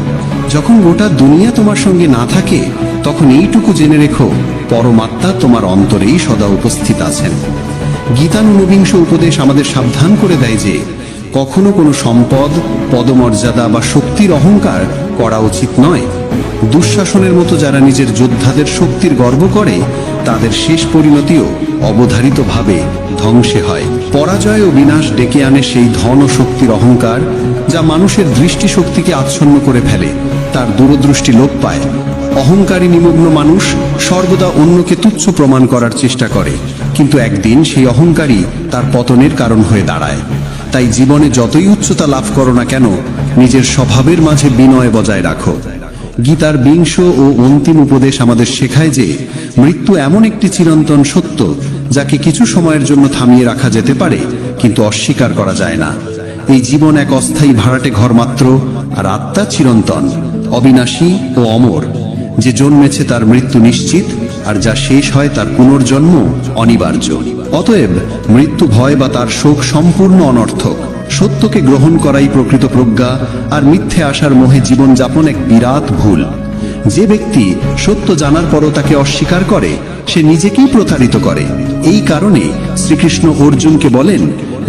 যখন গোটা দুনিয়া তোমার সঙ্গে না থাকে তখন এইটুকু জেনে রেখো, পরমাত্মা তোমার অন্তরেই সদা উপস্থিত আছেন। গীতার ঊনবিংশ উপদেশ আমাদের সাবধান করে দেয় যে কখনো কোনো সম্পদ, পদমর্যাদা বা শক্তির অহংকার করা উচিত নয়। দুঃশাসনের মতো যারা নিজের যোদ্ধাদের শক্তির গর্ব করে তাদের শেষ পরিণতিও অবধারিতভাবে ধ্বংসে হয়। পরাজয় ও বিনাশ ডেকে আনে সেই ধন ও শক্তির অহংকার যা মানুষের দৃষ্টিশক্তিকে আচ্ছন্ন করে ফেলে, তার দূরদৃষ্টি লোপ পায়। অহংকারী নিমগ্ন মানুষ সর্বদা অন্যকে তুচ্ছ প্রমাণ করার চেষ্টা করে, কিন্তু একদিন সেই অহংকারী তার পতনের কারণ হয়ে দাঁড়ায়। তাই জীবনে যতই উচ্চতা লাভ করো না কেন, নিজের স্বভাবের মাঝে বিনয় বজায় রাখো। গীতার বিংশ ও অন্তিম উপদেশ আমাদের শেখায় যে মৃত্যু এমন একটি চিরন্তন সত্য যাকে কিছু সময়ের জন্য থামিয়ে রাখা যেতে পারে কিন্তু অস্বীকার করা যায় না। এই জীবন এক অস্থায়ী ভাড়াটে ঘর মাত্র, আর আত্মা চিরন্তন, অবিনাশী ও অমর। যে জন্মেছে তার মৃত্যু নিশ্চিত, আর যা শেষ হয় তার পুনর্জন্ম অনিবার্য। অতএব মৃত্যু ভয় বা তার শোক সম্পূর্ণ অনর্থক। সত্যকে গ্রহণ করাই প্রকৃত প্রজ্ঞা, আর মিথ্যে আশার মোহে জীবনযাপন এক বিরাট ভুল। যে ব্যক্তি সত্য জানার পরও তাকে অস্বীকার করে, সে নিজেকেই প্রতারিত করে। এই কারণে শ্রীকৃষ্ণ অর্জুনকে বলেন,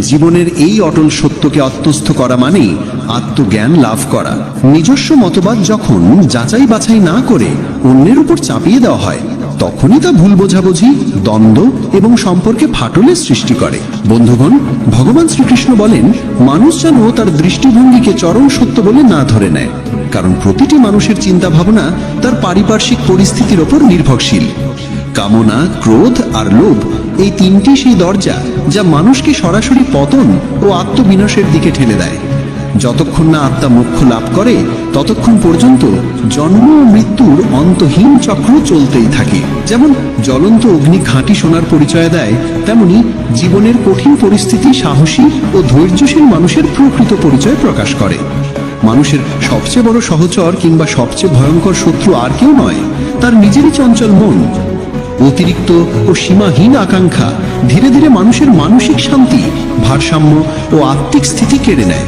জীবনের এই অটল সত্যকে আত্মস্থ করা মানেই আত্মজ্ঞান লাভ করা। নিজস্ব মতবাদ যখন যাচাই বাছাই না করে অন্যের উপর চাপিয়ে দেওয়া হয়, তখনই তা ভুল বোঝাবুঝি, দ্বন্দ্ব এবং সম্পর্কে ফাটলের সৃষ্টি করে। বন্ধুগণ, ভগবান শ্রীকৃষ্ণ বলেন, মানুষ যেন তার দৃষ্টিভঙ্গিকে চরম সত্য বলে না ধরে নেয়, কারণ প্রতিটি মানুষের চিন্তা ভাবনা তার পারিপার্শ্বিক পরিস্থিতির ওপর নির্ভরশীল। কামনা, ক্রোধ আর লোভ, এই তিনটি সেই দরজা যা মানুষকে সরাসরি পতন ও আত্মবিনাশের দিকে ঠেলে দেয়। যতক্ষণ না আত্মা মোক্ষ লাভ করে, ততক্ষণ পর্যন্ত জন্ম ও মৃত্যুর অন্তহীন চক্র চলতেই থাকে। যেমন জ্বলন্ত অগ্নি খাঁটি সোনার পরিচয় দেয়, তেমনি জীবনের কঠিন পরিস্থিতি সাহসী ও ধৈর্যশীল মানুষের প্রকৃত পরিচয় প্রকাশ করে। মানুষের সবচেয়ে বড় সহচর কিংবা সবচেয়ে ভয়ঙ্কর শত্রু আর কেউ নয়, তার নিজেরই চঞ্চল মন। অতিরিক্ত ও সীমাহীন আকাঙ্ক্ষা ধীরে ধীরে মানুষের মানসিক শান্তি, ভারসাম্য ও আত্মিক স্থিতি কেড়ে নেয়।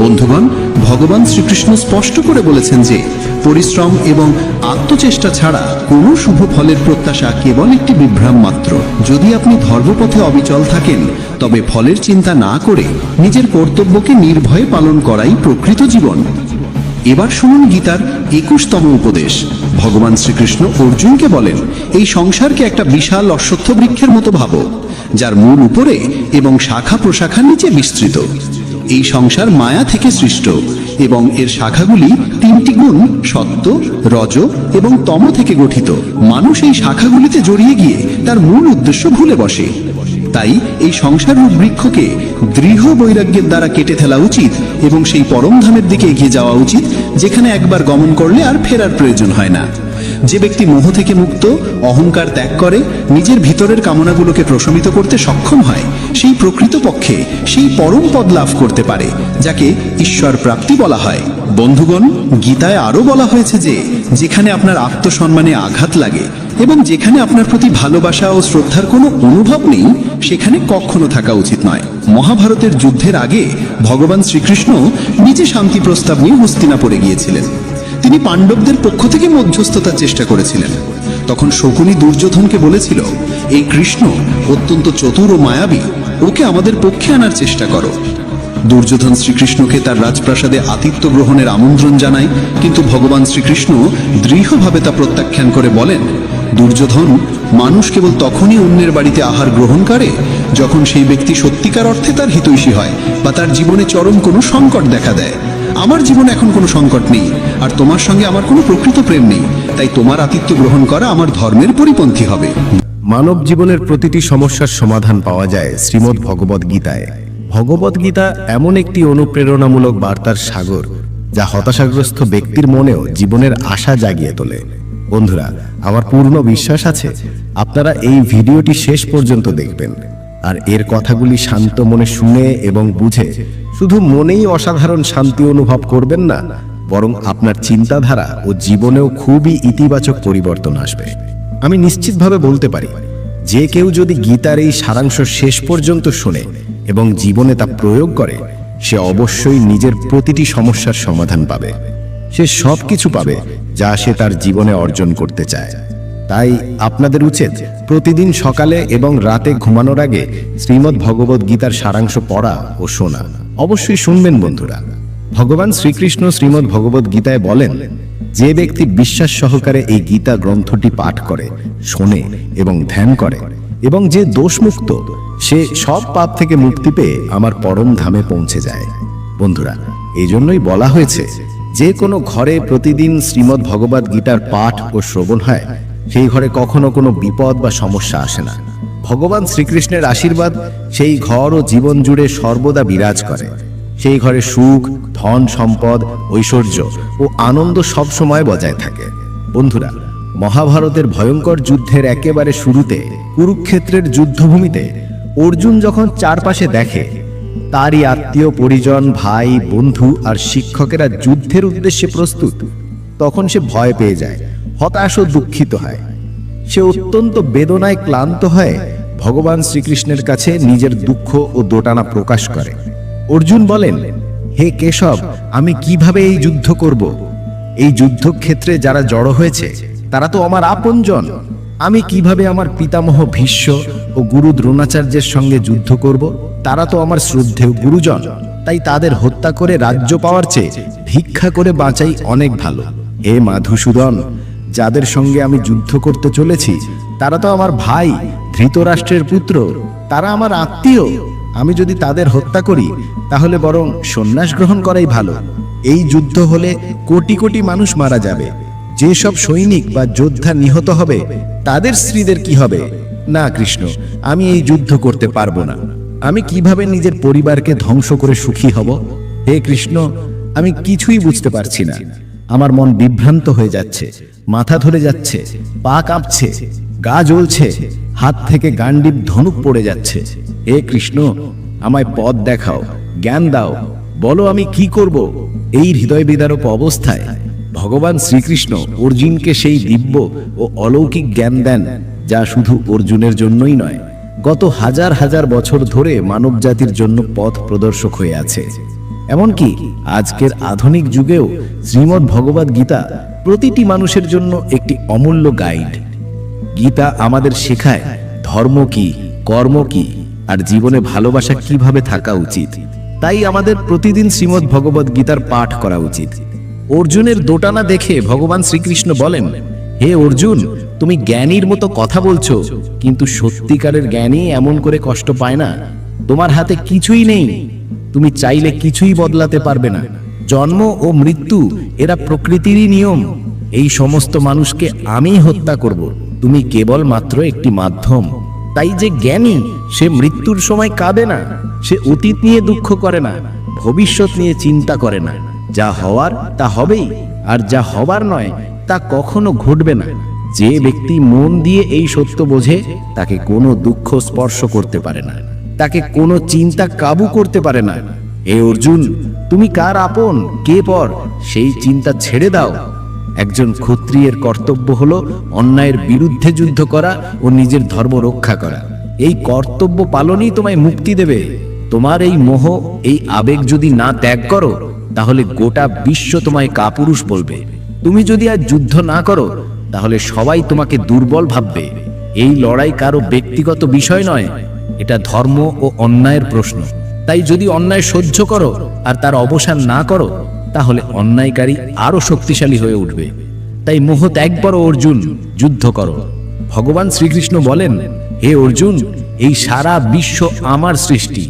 বন্ধুগণ, ভগবান শ্রীকৃষ্ণ স্পষ্ট করে বলেছেন যে পরিশ্রম এবং আত্মচেষ্টা ছাড়া কোনো শুভ ফলের প্রত্যাশা কেবল একটি বিভ্রাম মাত্র। যদি আপনি ধর্মপথে অবিচল থাকেন, তবে ফলের চিন্তা না করে নিজের কর্তব্যকে নির্ভয়ে পালন করাই প্রকৃত জীবন। এবার শুনুন গীতার 21তম উপদেশ। ভগবান শ্রীকৃষ্ণ অর্জুনকে বলেন, এই সংসারকে একটা বিশাল অশ্বত্থ বৃক্ষের মতো ভাবো, যার মূল উপরে এবং শাখা প্রশাখা নিচে বিস্তৃত। এই সংসার মায়া থেকে সৃষ্ট এবং এর শাখাগুলি তিনটি গুণ সত্য, রজ এবং তম থেকে গঠিত। মানুষ এই শাখাগুলিতে জড়িয়ে গিয়ে তার মূল উদ্দেশ্য ভুলে বসে। তাই এই সংসার রূপ বৃক্ষকে দৃঢ় বৈরাগ্যের দ্বারা কেটে ফেলা উচিত এবং সেই পরমধামের দিকে এগিয়ে যাওয়া উচিত, যেখানে একবার গমন করলে আর ফেরার প্রয়োজন হয় না। যে ব্যক্তি মোহ থেকে মুক্ত, অহংকার ত্যাগ করে, নিজের ভিতরের কামনাগুলোকে প্রশমিত করতে সক্ষম হয়, সেই প্রকৃতপক্ষে সেই পরম পদ লাভ করতে পারে, যাকে ঈশ্বর প্রাপ্তি বলা হয়। বন্ধুগণ, গীতায় আরো বলা হয়েছে যে যেখানে আপনার আত্মসম্মানে আঘাত লাগে এবং যেখানে আপনার প্রতি ভালোবাসা ও শ্রদ্ধার কোনো অনুভব নেই, সেখানে কখনো থাকা উচিত নয়। মহাভারতের যুদ্ধের আগে ভগবান শ্রীকৃষ্ণ নিজে শান্তি প্রস্তাব নিয়ে হস্তিনাপুরে গিয়েছিলেন। তিনি পাণ্ডবদের পক্ষ থেকে মধ্যস্থতার চেষ্টা করেছিলেন। তখন শকুনি দুর্যোধনকে বলেছিল, এই কৃষ্ণ অত্যন্ত চতুর ও মায়াবী, ওকে আমাদের পক্ষে আনার চেষ্টা করো। দুর্যোধন শ্রীকৃষ্ণকে তার রাজপ্রাসাদে আতিথ্য গ্রহণের আমন্ত্রণ জানায়, কিন্তু ভগবান শ্রীকৃষ্ণ দৃঢ়ভাবে তা প্রত্যাখ্যান করে বলেন, দুর্যোধন, মানুষ কেবল তখনই অন্যের বাড়িতে আহার গ্রহণ করে যখন সেই ব্যক্তি সত্যিকার অর্থে তার হিতৈষী হয় বা তার জীবনে চরম কোনো সংকট দেখা দেয়। আমার জীবনে এখন কোনো সংকট নেই, আর তোমার সঙ্গে আমার কোনো প্রকৃত প্রেম নেই, তাই তোমার আতিথ্য গ্রহণ করা আমার ধর্মের পরিপন্থী হবে। মানব জীবনের প্রতিটি সমস্যার সমাধান পাওয়া যায় শ্রীমদ্ ভগবদ গীতায়। ভগবদ গীতা এমন একটি অনুপ্রেরণামূলক বার্তার সাগর, যা হতাশাগ্রস্ত ব্যক্তির মনেও জীবনের আশা জাগিয়ে তোলে। বন্ধুরা, আমার পূর্ণ বিশ্বাস আছে আপনারা এই ভিডিওটি শেষ পর্যন্ত দেখবেন, আর এর কথাগুলি শান্ত মনে শুনে এবং বুঝে শুধু মনেই অসাধারণ শান্তি অনুভব করবেন না, বরং আপনার চিন্তাধারা ও জীবনেও খুবই ইতিবাচক পরিবর্তন আসবে। আমি নিশ্চিতভাবে বলতে পারি, যে কেউ যদি গীতার এই সারাংশ শেষ পর্যন্ত শুনে এবং জীবনে তা প্রয়োগ করে, সে অবশ্যই নিজের প্রতিটি সমস্যার সমাধান পাবে। সে সব কিছু পাবে যা সে তার জীবনে অর্জন করতে চায়। তাই আপনাদের উচিত প্রতিদিন সকালে এবং রাতে ঘুমানোর আগে শ্রীমদ্ ভগবদ গীতার সারাংশ পড়া ও শোনা। অবশ্যই শুনবেন বন্ধুরা। ভগবান শ্রীকৃষ্ণ শ্রীমদ্ ভগবদ গীতায় বলেন, যে ব্যক্তি বিশ্বাস সহকারে এই গীতা গ্রন্থটি পাঠ করে, শোনে এবং ধ্যান করে, এবং যে দোষমুক্ত, সে সব পাপ থেকে মুক্তি পেয়ে আমার পরম ধামে পৌঁছে যায়। বন্ধুরা, এই জন্যই বলা হয়েছে, যে কোনো ঘরে প্রতিদিন শ্রীমদ্ ভগবদ গীতার পাঠ ও শ্রবণ হয়, সেই ঘরে কখনো কোনো বিপদ বা সমস্যা আসে না। ভগবান শ্রীকৃষ্ণের আশীর্বাদ সেই ঘর ও জীবন জুড়ে সর্বদা বিরাজ করে। সেই ঘরে সুখ, ধন সম্পদ, ঐশ্বর্য ও আনন্দ সব সময় বজায় থাকে। বন্ধুরা, মহাভারতের ভয়ঙ্কর যুদ্ধের একেবারে শুরুতে কুরুক্ষেত্রের যুদ্ধভূমিতে অর্জুন যখন চারপাশে দেখে তারই আত্মীয় পরিজন, ভাই, বন্ধু আর শিক্ষকেরা যুদ্ধের উদ্দেশ্যে প্রস্তুত, তখন সে ভয় পেয়ে যায় হতাশ ও দুঃখিত হয়। সে অত্যন্ত বেদনায় ক্লান্ত হয়ে ভগবান শ্রীকৃষ্ণের কাছে নিজের দুঃখ ও দোটানা প্রকাশ করে। অর্জুন বলেন, হে কেশব, আমি কিভাবে এই যুদ্ধ করব? এই যুদ্ধক্ষেত্রে যারা জড়ো হয়েছে তারা তো আমার আপনজন। আমি কিভাবে আমার পিতামহ ভীষ্ম ও গুরু দ্রোণাচার্যের সঙ্গে যুদ্ধ করব? তারা তো আমার শ্রদ্ধেয় গুরুজন। তাই তাদের হত্যা করে রাজ্য পাওয়ার চেয়ে ভিক্ষা করে বাঁচাই অনেক ভালো। হে মাধুসূদন, যাদের সঙ্গে আমি যুদ্ধ করতে চলেছি তারা তো আমার ভাই ধৃতরাষ্ট্রের পুত্র, তারা আমার আত্মীয়। আমি যদি তাদের হত্যা করি তাহলে বরং সন্ন্যাস গ্রহণ করাই ভালো। এই যুদ্ধ হলে কোটি কোটি মানুষ মারা যাবে। যেসব সৈনিক বা যোদ্ধা নিহত হবে তাদের স্ত্রীদের কি হবে? না কৃষ্ণ, আমি এই যুদ্ধ করতে পারবো না। আমি কিভাবে নিজের পরিবারকে ধ্বংস করে সুখী হব? হে কৃষ্ণ, আমি কিছুই বুঝতে পারছি না। আমার মন বিভ্রান্ত হয়ে যাচ্ছে, মাথা ধরে যাচ্ছে, পা কাঁপছে, গা জ্বলছে, হাত থেকে গান্ডীব ধনুক পড়ে যাচ্ছে। হে কৃষ্ণ, আমায় পথ দেখাও, জ্ঞান দাও, বলো আমি কি করব? এই হৃদয় বিদারক অবস্থায় ভগবান শ্রীকৃষ্ণ অর্জুনকে সেই দিব্য ও অলৌকিক জ্ঞান দেন, যা শুধু অর্জুনের জন্যই নয়, গত হাজার হাজার বছর ধরে মানব জাতির জন্য পথ প্রদর্শক হয়ে আছে। এমনকি আজকের আধুনিক যুগেও শ্রীমদ্ ভগবদ গীতা প্রতিটি মানুষের জন্য একটি অমূল্য গাইড। গীতা আমাদের শেখায় ধর্ম কি, কর্ম কি, আর জীবনে ভালোবাসা কিভাবে থাকা উচিত। তাই আমাদের প্রতিদিন শ্রীমদ্ ভগবদ গীতার পাঠ করা উচিত। অর্জুনের দোটানা দেখে ভগবান শ্রীকৃষ্ণ বলেন, হে অর্জুন, তুমি জ্ঞানীর মতো কথা বলছো, কিন্তু সত্যিকারের জ্ঞানী এমন করে কষ্ট পায় না। তোমার হাতে কিছুই নেই, তুমি চাইলে কিছুই বদলাতে পারবে না। জন্ম ও মৃত্যু এরা প্রকৃতিরই নিয়ম। এই সমস্ত মানুষকে আমি হত্যা করব, তুমি কেবল মাত্র একটি মাধ্যম। তাই যে জ্ঞানী সে মৃত্যুর সময় কাঁদে না, সে অতীত নিয়ে দুঃখ করে না, ভবিষ্যৎ নিয়ে চিন্তা করে না। যা হওয়ার তা হবেই, আর যা হবার নয় তা কখনো ঘটবে না। যে ব্যক্তি মন দিয়ে এই সত্য বোঝে তাকে কোনো দুঃখ স্পর্শ করতে পারে না, তাকে কোনো চিন্তা কাবু করতে পারে না। হে অর্জুন, তুমি কার আপন, কে পর, সেই চিন্তা ছেড়ে দাও। একজন ক্ষত্রিয়ের কর্তব্য হলো অন্যায়ের বিরুদ্ধে যুদ্ধ করা ও নিজের ধর্ম রক্ষা করা। এই কর্তব্য পালনই তোমায় মুক্তি দেবে। তোমার এই মোহ, এই আবেগ যদি না ত্যাগ করো তাহলে গোটা বিশ্ব তোমায় কাপুরুষ বলবে। তুমি যদি আজ যুদ্ধ না করো তাহলে সবাই তোমাকে দুর্বল ভাববে। এই লড়াই কারো ব্যক্তিগত বিষয় নয়, এটা ধর্ম ও অন্যায়ের প্রশ্ন। তাই যদি অন্যায় সহ্য করো আর তার অবসান না করো তাহলে অন্যায়কারী আরো শক্তিশালী হয়ে উঠবে। তাই মোহ ত্যাগ করো অর্জুন, যুদ্ধ করো। ভগবান শ্রীকৃষ্ণ বলেন, হে অর্জুন, এই সারা বিশ্ব আমার সৃষ্টি।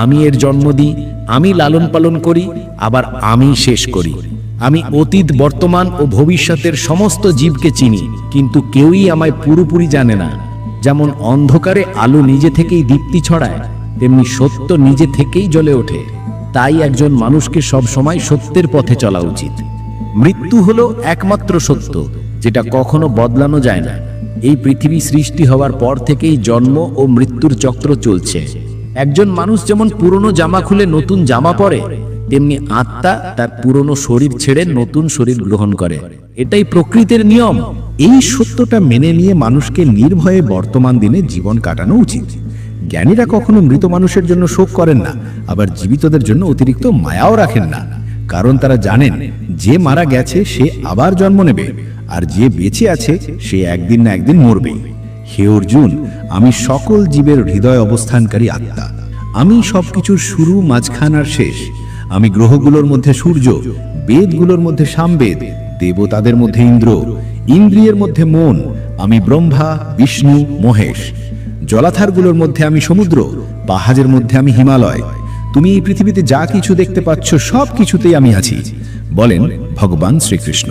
আমি এর জন্ম দিই, আমি লালন পালন করি, আবার আমি শেষ করি। আমি অতীত, বর্তমান ও ভবিষ্যতের সমস্ত জীবকে চিনি, কিন্তু কেউই আমায় পুরোপুরি জানে না। যেমন অন্ধকারে আলো নিজে থেকেই দীপ্তি ছড়ায়, তেমনি সত্য নিজে থেকেই জ্বলে ওঠে। তাই একজন মানুষকে সব সময় সত্যের পথে চলা উচিত। মৃত্যু হলো একমাত্র সত্য, যেটা কখনো বদলানো যায় না। এই পৃথিবী সৃষ্টি হওয়ার পর থেকেই জন্ম ও মৃত্যুর চক্র চলছে। একজন মানুষ যেমন পুরনো জামা খুলে নতুন জামা পরে, তেমনি আত্মা তার পুরনো শরীর ছেড়ে নতুন শরীর গ্রহণ করে। এটাই প্রকৃতির নিয়ম। এই সত্যটা মেনে নিয়ে মানুষকে নির্ভয়ে বর্তমান দিনে জীবন কাটানো উচিত। জ্ঞানীরা কখনো মৃত মানুষের জন্য শোক করেন না, আবার জীবিতদের জন্য অতিরিক্ত মায়াও রাখেন না। কারণ তারা জানেন যে মারা গেছে সে আবার জন্ম নেবে, আর যে বেঁচে আছে সে একদিন না একদিন মরবে। হে অর্জুন, আমি সকল জীবের হৃদয় অবস্থানকারী আত্মা। আমি সবকিছুর শুরু, মাঝখান আর শেষ। আমি গ্রহগুলোর মধ্যে সূর্য, বেদগুলোর মধ্যে সামবেদ, দেবতাদের মধ্যে ইন্দ্র, ইন্দ্রিয়ের মধ্যে মন। আমি ব্রহ্মা, বিষ্ণু, মহেশ। জলাধারগুলোর মধ্যে আমি সমুদ্র, পাহাড়ের মধ্যে আমি হিমালয়। তুমি এই পৃথিবীতে যা কিছু দেখতে পাচ্ছ সব কিছুতেই আমি আছি, বলেন ভগবান শ্রীকৃষ্ণ।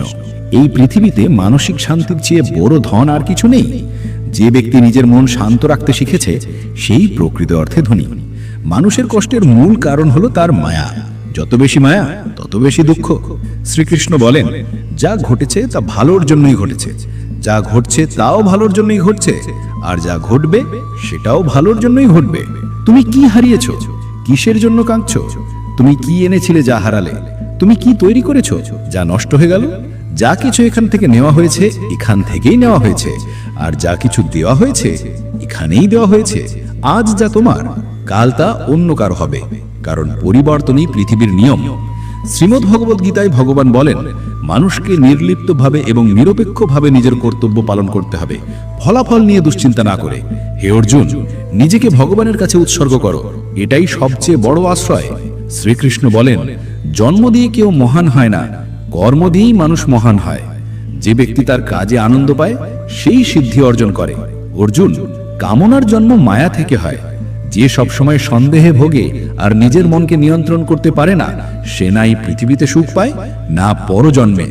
এই পৃথিবীতে মানসিক শান্তির চেয়ে বড় ধন আর কিছু নেই। যে ব্যক্তি নিজের মন শান্ত রাখতে শিখেছে সেই প্রকৃত অর্থে ধনী। মানুষের কষ্টের মূল কারণ হলো তার মায়া। যত বেশি মায়া তত বেশি দুঃখ। শ্রীকৃষ্ণ বলেন, যা ঘটেছে তা ভালোর জন্যই ঘটেছে, যা ঘটছে তাও ভালোর জন্যই ঘটছে, আর যা ঘটবে সেটাও ভালোর জন্যই ঘটবে। তুমি কি হারিয়েছ? কিসের জন্য কাঁদছো? তুমি কি এনেছিলে যা হারালে? তুমি কি তৈরি করেছো যা নষ্ট হয়ে গেল? যা কিছু এখান থেকে নেওয়া হয়েছে এখান থেকেই নেওয়া হয়েছে, আর যা কিছু দেওয়া হয়েছে এখানেই দেওয়া হয়েছে। আজ যা তোমার, কাল তা অন্য কারো হবে, কারণ পরিবর্তনই পৃথিবীর নিয়ম। শ্রীমদ্ ভগবদ গীতায় ভগবান বলেন, মানুষকে নির্লিপ্তভাবে এবং নিরপেক্ষভাবে নিজের কর্তব্য পালন করতে হবে, ফলাফল নিয়ে দুশ্চিন্তা না করে। হে অর্জুন, নিজেকে ভগবানের কাছে উৎসর্গ করো, এটাই সবচেয়ে বড় আশ্রয়। শ্রীকৃষ্ণ বলেন, জন্ম দিয়ে কেউ মহান হয় না, কর্ম দিয়েই মানুষ মহান হয়। যে ব্যক্তি তার কাজে আনন্দ পায় সেই সিদ্ধি অর্জন করে। অর্জুন, কামনার জন্ম মায়া থেকে হয়। যে সবসময় সন্দেহে ভোগে আর নিজের মনকে নিয়ন্ত্রণ করতে পারে না, সে না এই পৃথিবীতে সুখ পায় না পরজন্মে।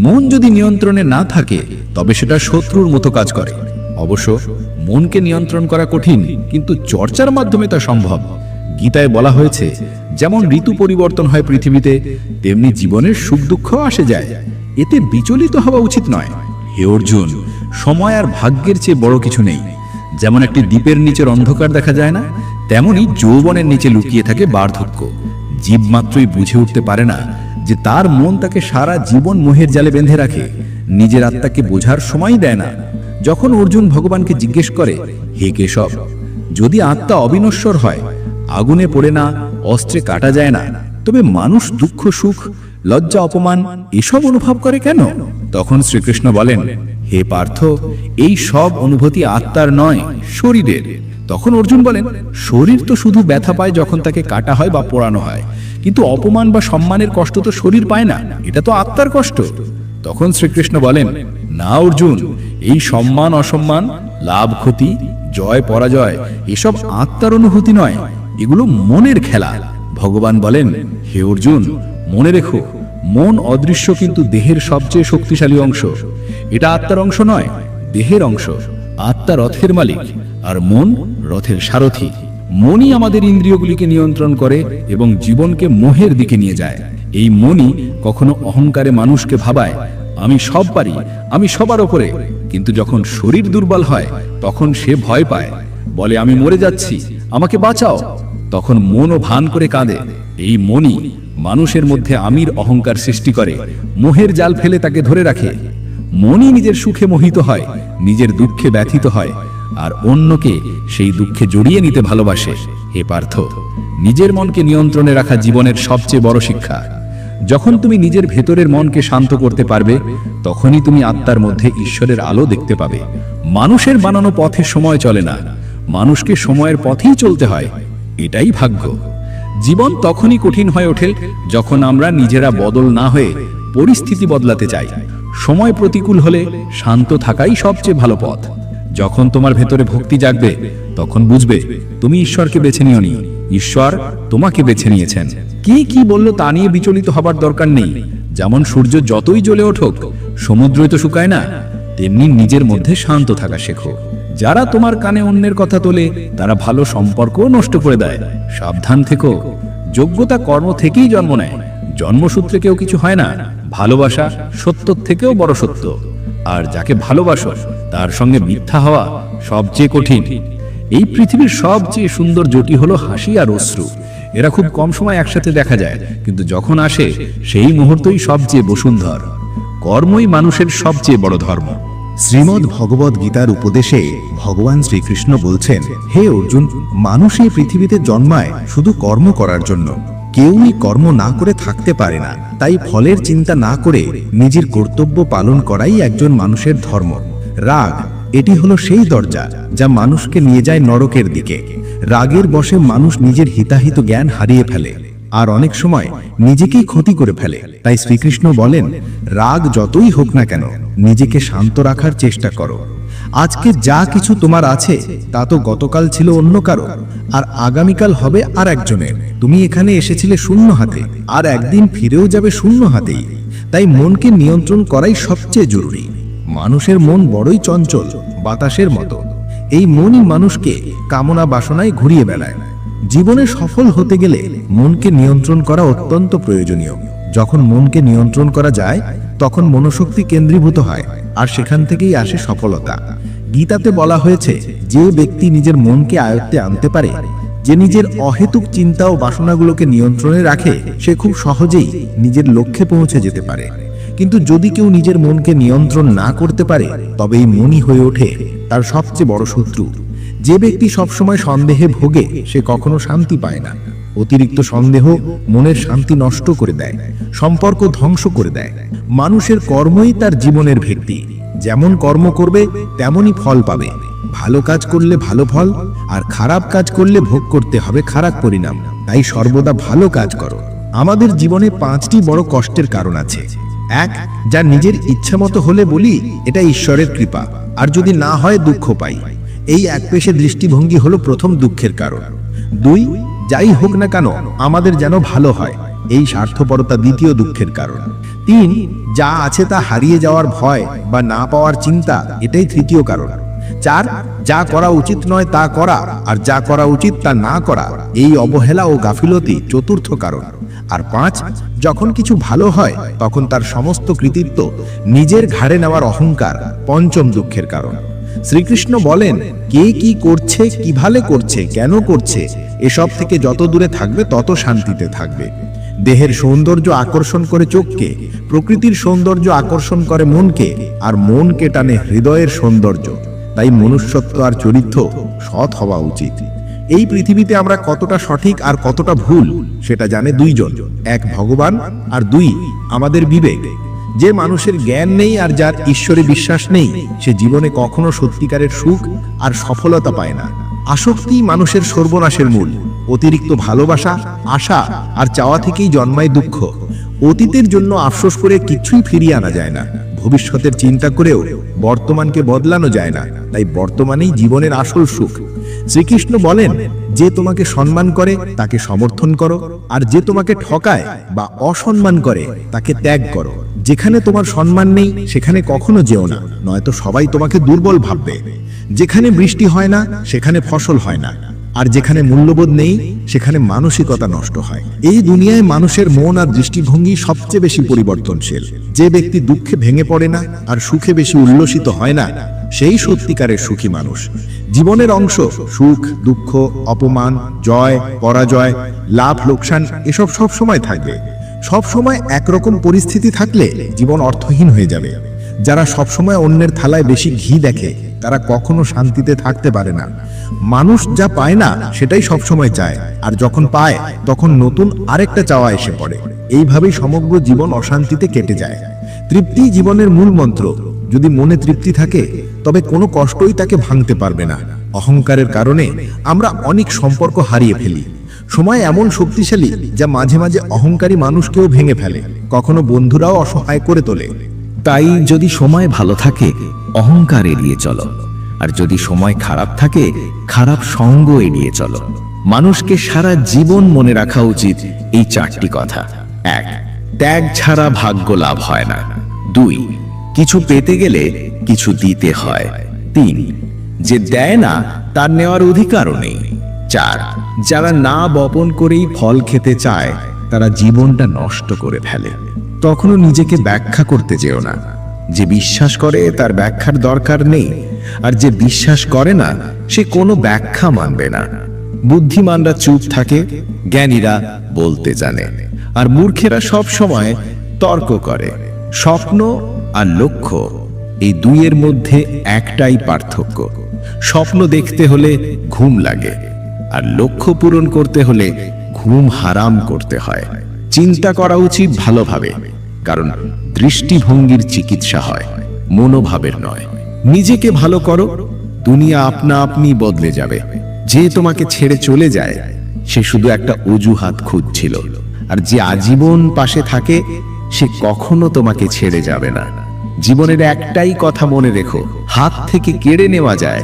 মন যদি নিয়ন্ত্রণে না থাকে তবে সেটা শত্রুর মতো কাজ করে। অবশ্য মনকে নিয়ন্ত্রণ করা কঠিন, কিন্তু চর্চার মাধ্যমে তা সম্ভব। গীতায় বলা হয়েছে, যেমন ঋতু পরিবর্তন হয় পৃথিবীতে, তেমনি জীবনের সুখ দুঃখ আসে যায়, এতে বিচলিত হওয়া উচিত নয়। হে অর্জুন, সময় আর ভাগ্যের চেয়ে বড় কিছু নেই। যেমন একটি দ্বীপের নিচের অন্ধকার দেখা যায় না, তেমনি যৌবনের নিচে লুকিয়ে থাকে বার্ধক্য। জীব মাত্রই বুঝে উঠতে পারে না যে তার মন তাকে সারা জীবন মোহের জালে বেঁধে রাখে, নিজের আত্মাকে বোঝার সময় দেয় না। যখন অর্জুন ভগবানকে জিজ্ঞেস করে, হে কেশব, যদি আত্মা অবিনশ্বর হয়, আগুনে পড়ে না, অস্ত্রে কাটা যায় না, তবে মানুষ দুঃখ সুখ লজ্জা অপমান এসব অনুভব করে কেন? তখন শ্রীকৃষ্ণ বলেন, হে পার্থ, এই সব অনুভূতি আত্মার নয়, শরীরের। তখন অর্জুন বলেন, শরীর তো শুধু ব্যথা পায় যখন তাকে কাটা হয় বা পোড়ানো হয়, কিন্তু অপমান বা সম্মানের কষ্ট তো শরীর পায় না, এটা তো আত্মার কষ্ট। তখন শ্রীকৃষ্ণ বলেন, না অর্জুন, এই সম্মান অসম্মান, লাভ ক্ষতি, জয় পরাজয় এসব আত্মার অনুভূতি নয়, এগুলো মনের খেলা। ভগবান বলেন, হে অর্জুন, মনে রেখো, মন অদৃশ্য কিন্তু দেহের সবচেয়ে শক্তিশালী অংশ। এটা আত্মার অংশ নয়, দেহের অংশ। আত্মা রথের মালিক আর মন রথের সারথি। মনই আমাদের ইন্দ্রিয়গুলিকে নিয়ন্ত্রণ করে এবং জীবনকে মোহের দিকে নিয়ে যায়। এই মনই কখনো অহংকারে মানুষকে ভাবায়, আমি সব পারি, আমি সবার ওপরে। কিন্তু যখন শরীর দুর্বল হয় তখন সে ভয় পায়, বলে আমি মরে যাচ্ছি, আমাকে বাঁচাও। তখন মনও ভান করে কাঁদে। এই মনই মানুষের মধ্যে আমির অহংকার সৃষ্টি করে, মোহের জাল ফেলে তাকে ধরে রাখে। মনই নিজের সুখে মোহিত হয়, নিজের দুঃখে ব্যথিত হয়, আর অন্যকে সেই দুঃখে জড়িয়ে নিতে ভালোবাসে। হে পার্থ, নিজের মনকে নিয়ন্ত্রণে রাখা জীবনের সবচেয়ে বড় শিক্ষা। যখন তুমি নিজের ভেতরের মনকে শান্ত করতে পারবে, তখনই তুমি আত্মার মধ্যে ঈশ্বরের আলো দেখতে পাবে। মানুষের বানানো পথে সময় চলে না, মানুষকে সময়ের পথেই চলতে হয়, এটাই ভাগ্য। জীবন তখনই কঠিন হয়ে ওঠে যখন আমরা নিজেরা বদল না হয়ে পরিস্থিতি বদলাতে চাই। সময় প্রতিকূল হলে শান্ত থাকাই সবচেয়ে ভালো পথ। যখন তোমার ভেতরে ভক্তি জাগবে, তখন বুঝবে তুমি ঈশ্বরকে বেছে নিওনি, ঈশ্বর তোমাকে বেছে নিয়েছেন। কি কি বলল তা নিয়ে বিচলিত হবার দরকার নেই। যেমন সূর্য যতই জ্বলে ওঠুক, সমুদ্রই তো শুকায় না, তেমনি নিজের মধ্যে শান্ত থাকা শেখো। যারা তোমার কানে অন্যের কথা তোলে, তারা ভালো সম্পর্ক নষ্ট করে দেয়। সাবধান থেকো, যোগ্যতা কর্ম থেকেই জন্ম নেয়, জন্মসূত্রে কেউ কিছু হয় না। ভালোবাসা সত্যর থেকেও বড় সত্য, আর যাকে ভালোবাসো তার সঙ্গে মিথ্যা হওয়া সবচেয়ে কঠিন। এই পৃথিবীর সবচেয়ে সুন্দর জুটি হলো হাসি আর অশ্রু। এরা খুব কম সময় একসাথে দেখা যায়, কিন্তু যখন আসে সেই মুহূর্তই সবচেয়ে বসুন্ধর। কর্মই মানুষের সবচেয়ে বড় ধর্ম। শ্রীমদ্ ভগবদ গীতার উপদেশে ভগবান শ্রীকৃষ্ণ বলছেন, হে অর্জুন, মানুষ এই পৃথিবীতে জন্মায় শুধু কর্ম করার জন্য। কেউই কর্ম না করে থাকতে পারে না, তাই ফলের চিন্তা না করে নিজের কর্তব্য পালন করাই একজন মানুষের ধর্ম। রাগ, এটি হলো সেই দরজা যা মানুষকে নিয়ে যায় নরকের দিকে। রাগের বশে মানুষ নিজের হিতাহিত জ্ঞান হারিয়ে ফেলে আর অনেক সময় নিজেকেই ক্ষতি করে ফেলে। তাই শ্রীকৃষ্ণ বলেন, রাগ যতই হোক না কেন, নিজেকে শান্ত রাখার চেষ্টা করো। আজকে যা কিছু তোমার আছে তা তো গতকাল ছিল অন্য কারো, আর আগামীকাল হবে আর একজনের। তুমি এখানে এসেছিলে শূন্য হাতে, আর একদিন ফিরেও যাবে শূন্য হাতেই। তাই মনকে নিয়ন্ত্রণ করাই সবচেয়ে জরুরি। মানুষের মন বড়ই চঞ্চল, বাতাসের মতো। এই মনই মানুষকে কামনা বাসনায় ঘুরিয়ে বেড়ায়। জীবনে সফল হতে গেলে মনকে নিয়ন্ত্রণ করা অত্যন্ত প্রয়োজনীয়। যখন মনকে নিয়ন্ত্রণ করা যায়, তখন মনোশক্তি কেন্দ্রীভূত হয়, আর সেখান থেকেই আসে সফলতা। গীতাতে বলা হয়েছে, যে ব্যক্তি নিজের মনকে আয়ত্তে আনতে পারে, যে নিজের অহেতুক চিন্তা ও বাসনাগুলোকে নিয়ন্ত্রণে রাখে, সে খুব সহজেই নিজের লক্ষ্যে পৌঁছে যেতে পারে। কিন্তু যদি কেউ নিজের মনকে নিয়ন্ত্রণ না করতে পারে তবে এই মনই হয়ে ওঠে তার সবচেয়ে বড় শত্রু। যে ব্যক্তি সবসময় সন্দেহে ভোগে সে কখনো শান্তি পায় না। অতিরিক্ত সন্দেহ মনের শান্তি নষ্ট করে দেয়, সম্পর্ক ধ্বংস করে দেয়। মানুষের কর্মই তার জীবনের ভিত্তি। যেমন কর্ম করবে তেমনই ফল পাবে। ভালো কাজ করলে ভালো ফল, আর খারাপ কাজ করলে ভোগ করতে হবে খারাপ পরিণাম। তাই সর্বদা ভালো কাজ করো। আমাদের জীবনে 5টি বড় কষ্টের কারণ আছে। 1, যা নিজের ইচ্ছামতো হলে বলি এটা ঈশ্বরের কৃপা, আর যদি না হয় দুঃখ পাই। এই একপেশে দৃষ্টিভঙ্গি হলো প্রথম দুঃখের কারণ। 2, যাই হোক না কেন আমাদের যেন ভালো হয়, এই স্বার্থপরতা দ্বিতীয় দুঃখের কারণ। 3, যা আছে তা হারিয়ে যাওয়ার ভয় বা না পাওয়ার চিন্তা, এটাই তৃতীয় কারণ। 4, যা করা উচিত নয় তা করা, আর যা করা উচিত তা না করা, এই অবহেলা ও গাফিলতি চতুর্থ কারণ। আর 5, যখন কিছু ভালো হয় তখন তার সমস্ত কৃতিত্ব নিজের ঘাড়ে নেওয়ার অহংকার পঞ্চম দুঃখের কারণ। শ্রীকৃষ্ণ বলেন, কে কি করছে, কিভাবে করছে, কেন করছে, এসব থেকে যত দূরে থাকবে তত শান্তিতে থাকবে। দেহের সৌন্দর্য আকর্ষণ করে চোখকে, প্রকৃতির সৌন্দর্য আকর্ষণ করে মনকে, আর মনকে টানে হৃদয়ের সৌন্দর্য। তাই মনুষ্যত্ব আর চরিত্র সৎ হওয়া উচিত। এই পৃথিবীতে আমরা কতটা সঠিক আর কতটা ভুল সেটা জানে 2 জন, 1 ভগবান আর 2 আমাদের বিবেক। যে মানুষের জ্ঞান নেই আর যার ঈশ্বরে বিশ্বাস নেই সে জীবনে কখনো সত্যিকারের সুখ আর সফলতা পায় না। আসক্তি মানুষের সর্বনাশের মূল। অতিরিক্ত ভালোবাসা, আশা আর চাওয়া থেকেই জন্মায় দুঃখ। অতীতের জন্য আফসোস করে কিছুই ফিরিয়ে আনা যায় না। ভবিষ্যতের চিন্তা করেও বর্তমানকে বদলানো যায় না। তাই বর্তমানেই জীবনের আসল সুখ। শ্রীকৃষ্ণ বলেন, যে তোমাকে সম্মান করে তাকে সমর্থন করো, আর যে তোমাকে ঠকায় বা অসম্মান করে তাকে ত্যাগ করো। যেখানে তোমার সম্মান নেই সেখানে কখনো যেও না, নয়তো সবাই তোমাকে দুর্বল ভাববে। যেখানে বৃষ্টি হয় না সেখানে ফসল হয় না, আর যেখানে মূল্যবোধ নেই সেখানে মানসিকতা নষ্ট হয়। এই দুনিয়ায় মানুষের মন আর দৃষ্টিভঙ্গি সবচেয়ে বেশি পরিবর্তনশীল। যে ব্যক্তি দুঃখে ভেঙে পড়ে না আর সুখে বেশি উল্লসিত হয় না সেই সত্যিকারের সুখী মানুষ। জীবনের অংশ সুখ, দুঃখ, অপমান, জয়, পরাজয়, লাভ, লোকসান এসব সব সময় থাকবে। সব সময় একরকম পরিস্থিতি থাকলে জীবন অর্থহীন হয়ে যাবে। যারা সবসময় অন্যের থালায় বেশি ঘি দেখে তারা কখনো শান্তিতে থাকতে পারে না। মানুষ যা পায় না সেটাই সবসময় চায়, আর যখন পায় তখন নতুন আরেকটা চাওয়া এসে পড়ে। এইভাবেই সমগ্র জীবন অশান্তিতে কেটে যায়। তৃপ্তি জীবনের মূল মন্ত্র। যদি মনে তৃপ্তি থাকে তবে কোনো কষ্টই তাকে ভাঙতে পারবে না। অহংকারের কারণে আমরা অনেক সম্পর্ক হারিয়ে ফেলি। সময় এমন শক্তিশালী যা মাঝে মাঝে অহংকারী মানুষকেও ভেঙে ফেলে, কখনো বন্ধুরাও অসহায় করে তোলে। তাই যদি সময় ভালো থাকে অহংকার এড়িয়ে চলো, আর যদি সময় খারাপ থাকে খারাপ সঙ্গ এড়িয়ে চলো। মানুষকে সারা জীবন মনে রাখা উচিত এই 4টি কথা। 1, ত্যাগ ছাড়া ভাগ্য লাভ হয় না। 2, কিছু পেতে গেলে কিছু দিতে হয়। 3, যে দেয় না তার নেওয়ার অধিকারও নেই। 4, যারা না বপন করেই ফল খেতে চায় তারা জীবনটা নষ্ট করে ফেলে। তখনও নিজেকে ব্যাখ্যা করতে যেও না। যে বিশ্বাস করে তার ব্যাখ্যার দরকার নেই, আর যে বিশ্বাস করে না সে কোনো ব্যাখ্যা মানবে না। বুদ্ধিমানরা চুপ থাকে, জ্ঞানীরা বলতে জানে, আর মূর্খেরা সব সময় তর্ক করে। স্বপ্ন আর লক্ষ্য এই দুইয়ের মধ্যে একটাই পার্থক্য। স্বপ্ন দেখতে হলে ঘুম লাগে, আর লক্ষ্য পূরণ করতে হলে ঘুম হারাম করতে হয়। চিন্তা করা উচিত ভালোভাবে, কারণ দৃষ্টিভঙ্গির চিকিৎসা হয়, মনোভাবের নয়। নিজেকে ভালো করো, দুনিয়া আপনা আপনি বদলে যাবে। যে তোমাকে ছেড়ে চলে যায় সে শুধু একটা অজুহাত খুঁজছিল, আর যে আজীবন পাশে থাকে সে কখনো তোমাকে ছেড়ে যাবে না। জীবনের একটাই কথা মনে রেখো, হাত থেকে কেড়ে নেওয়া যায়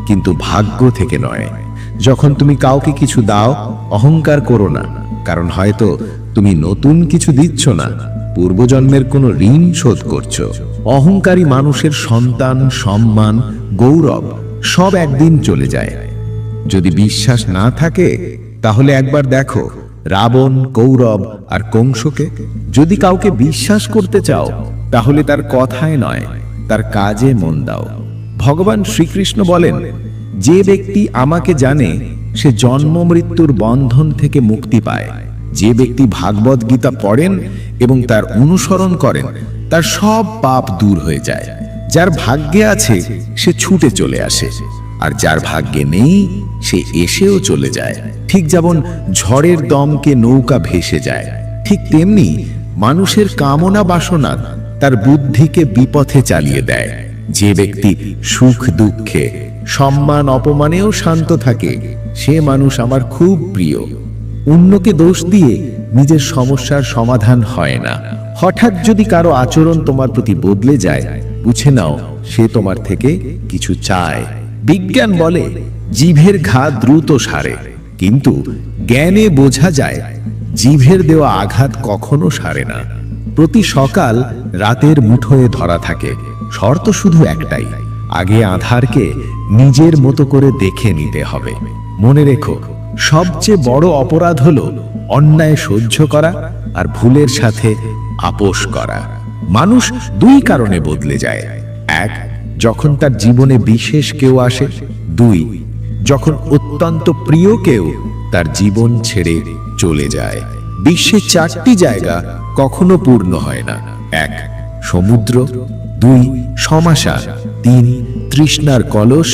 কিন্তু ভাগ্য থেকে নয়। যখন তুমি কাউকে কিছু দাও অহংকার করো না, কারণ হয়তো তুমি নতুন কিছু দিচ্ছ না, পূর্বজন্মের কোনো ঋণ শোধ করছো। অহংকারী মানুষের সন্তান, সম্মান, গৌরব সব একদিন চলে যায়। যদি বিশ্বাস না থাকে তাহলে একবার দেখো রাবণ, কৌরব আর কংসকে। যদি কাউকে বিশ্বাস করতে চাও তাহলে তার কথায় নয় তার কাজে মন দাও। ভগবান শ্রীকৃষ্ণ বলেন, যে ব্যক্তি আমাকে জানে সে জন্ম মৃত্যুর বন্ধন থেকে মুক্তি পায়। যে ব্যক্তি ভাগবত গীতা পড়েন এবং তার অনুসরণ করেন তার সব পাপ দূর হয়ে যায়। যার ভাগ্যে আছে সে ছুটে চলে আসে, আর যার ভাগ্যে নেই সে এসেও চলে যায়। ঠিক যেমন ঝড়ের দমকে নৌকা ভেসে যায়, ঠিক তেমনি মানুষের কামনা বাসনা তার বুদ্ধিকে বিপথে চালিয়ে দেয়। যে ব্যক্তি সুখ দুঃখে, সম্মান অপমানেও শান্ত থাকে, সে মানুষ আমার খুব প্রিয়। অন্যকে দোষ দিয়ে নিজের সমস্যার সমাধান হয় না। হঠাৎ যদি কারো আচরণ তোমার প্রতি বদলে যায়, বুঝে নাও সে তোমার থেকে কিছু চায়। বিজ্ঞান বলে জিভের ঘা দ্রুত সারে, কিন্তু জ্ঞানে বোঝা যায় জিভের দেওয়া আঘাত কখনো সারে না। প্রতি সকাল রাতের মুঠোয় ধরা থাকে, শর্ত শুধু একটাই, আগে আধারকে নিজের মতো করে দেখে নিতে হবে। মনে রেখো, সবচেয়ে বড় অপরাধ হলো অন্যায় সহ্য করা আর ভুলের সাথে আপোষ করা। মানুষ দুই কারণে বদলে যায়। এক, যখন তার জীবনে বিশেষ কেউ আসে। দুই, যখন অত্যন্ত প্রিয় কেউ তার জীবন ছেড়ে চলে যায়। বিশ্বে চারটি জায়গা কখনো পূর্ণ হয় না। এক, সমুদ্র। দুই, শ্মশান। তিন, তৃষ্ণার কলস।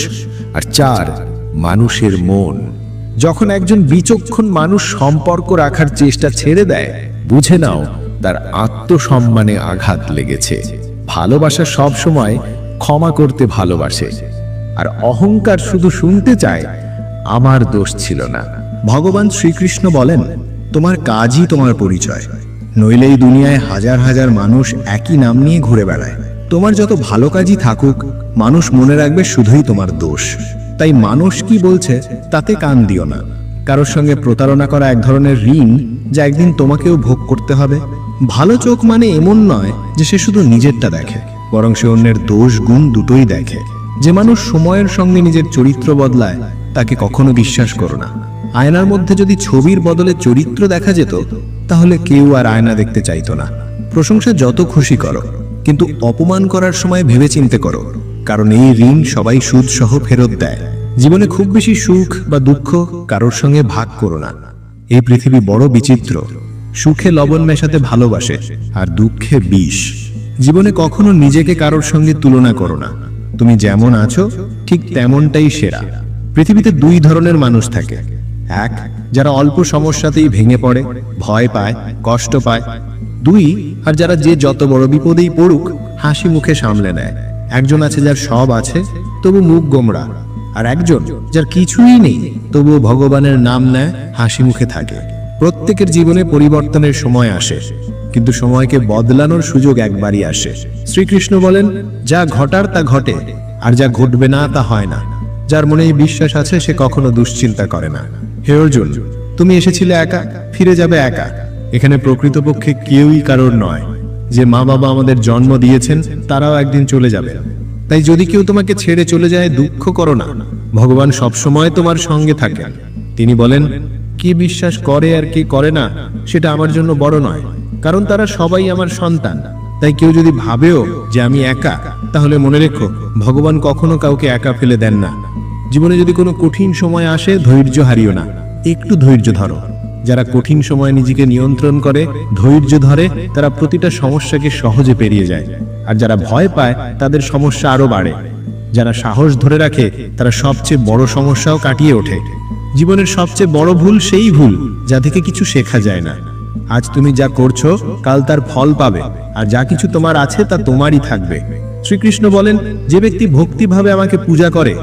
আর চার, মানুষের মন। যখন একজন বিচক্ষণ মানুষ সম্পর্ক রাখার চেষ্টা ছেড়ে দেয়, বুঝে নাও তার আত্মসম্মানে আঘাত লেগেছে। ভালোবাসা সব সময় ক্ষমা করতে ভালোবাসে, আর অহংকার শুধু শুনতে চায় আমার দোষ ছিল না। ভগবান শ্রীকৃষ্ণ বলেন, তোমার কাজই তোমার পরিচয়, নইলে এই দুনিয়ায় হাজার হাজার মানুষ একই নাম নিয়ে ঘুরে বেড়ায়। তোমার যত ভালো কাজই থাকুক, মানুষ মনে রাখবে শুধুই তোমার দোষ। তাই মানুষ কি বলছে তাতে কান দিও না। কারোর সঙ্গে প্রতারণা করা এক ধরনের ঋণ, যা একদিন তোমাকেও ভোগ করতে হবে। ভালো চোখ মানে এমন নয় যে সে শুধু নিজেরটা দেখে, বরং সে অন্যের দোষ গুণ দুটোই দেখে। যে মানুষ সময়ের সঙ্গে নিজের চরিত্র বদলায়, তাকে কখনো বিশ্বাস করো না। আয়নার মধ্যে যদি ছবির বদলে চরিত্র দেখা যেত, তাহলে কেউ আর আয়না দেখতে চাইতো না। প্রশংসা যত খুশি করো, কিন্তু অপমান করার সময় ভেবেচিন্তে করো, কারণ এই ঋণ সবাই সুদ সহ ফেরত দেয়। জীবনে খুব বেশি সুখ বা দুঃখ কারোর সঙ্গে ভাগ করো না। এই পৃথিবী বড় বিচিত্র, সুখে লবণ মেশাতে ভালোবাসে, আর দুঃখে বিষ। জীবনে কখনো নিজেকে কারোর সঙ্গে তুলনা করো না। তুমি যেমন আছো ঠিক তেমনটাই সেরা। পৃথিবীতে দুই ধরনের মানুষ থাকে। এক, যারা অল্প সমস্যাতেই ভেঙে পড়ে, ভয় পায়, কষ্ট পায়। দুই, আর যারা যে যত বড় বিপদেই পড়ুক হাসি মুখে সামলে নেয়। একজন আছে যার সব আছে তবু মুখ গোমড়া, আর একজন যার কিছুই নেই তবুও ভগবানের নাম নেয়, হাসি মুখে থাকে। প্রত্যেকের জীবনে পরিবর্তনের সময় আসে, কিন্তু সময়কে বদলানোর সুযোগ একবারই আসে। শ্রীকৃষ্ণ বলেন, যা ঘটার তা ঘটে, আর যা ঘটবে না তা হয় না। যার মনে এই বিশ্বাস আছে সে কখনো দুশ্চিন্তা করে না। হে অর্জুন, তুমি এসেছিলে একা, ফিরে যাবে একা। এখানে প্রকৃতপক্ষে কেউই কারোর নয়। যে মা বাবা আমাদের জন্ম দিয়েছেন তারাও একদিন চলে যাবে। তাই যদি কেউ তোমাকে ছেড়ে চলে যায়, দুঃখ করো না। ভগবান সবসময় তোমার সঙ্গে থাকেন। তিনি বলেন, কি বিশ্বাস করে আর কি করে না সেটা আমার জন্য বড় নয়, কারণ তারা সবাই আমার সন্তান। তাই কেউ যদি ভাবেও যে আমি একা, তাহলে মনে রেখো, ভগবান কখনো কাউকে একা ফেলে দেন না। জীবনে যদি কোনো কঠিন সময় আসে, ধৈর্য হারিও না, একটু ধৈর্য ধরো। যারা কঠিন সময়ে নিজেকে নিয়ন্ত্রণ করে, ধৈর্য ধরে, তারা প্রতিটা সমস্যাকে সহজে পেরিয়ে যায়। আর যারা ভয় পায়, তাদের সমস্যা আরো বাড়ে। যারা সাহস ধরে রাখে, তারা সবচেয়ে বড় সমস্যাও কাটিয়ে ওঠে। জীবনের সবচেয়ে বড় ভুল সেই ভুল যা থেকে কিছু শেখা যায় না। আজ তুমি যা করছো, কাল তার ফল পাবে, আর যা কিছু তোমার আছে তা তোমারই থাকবে। শ্রীকৃষ্ণ বলেন, যে ব্যক্তি ভক্তিভাবে আমাকে পূজা করে,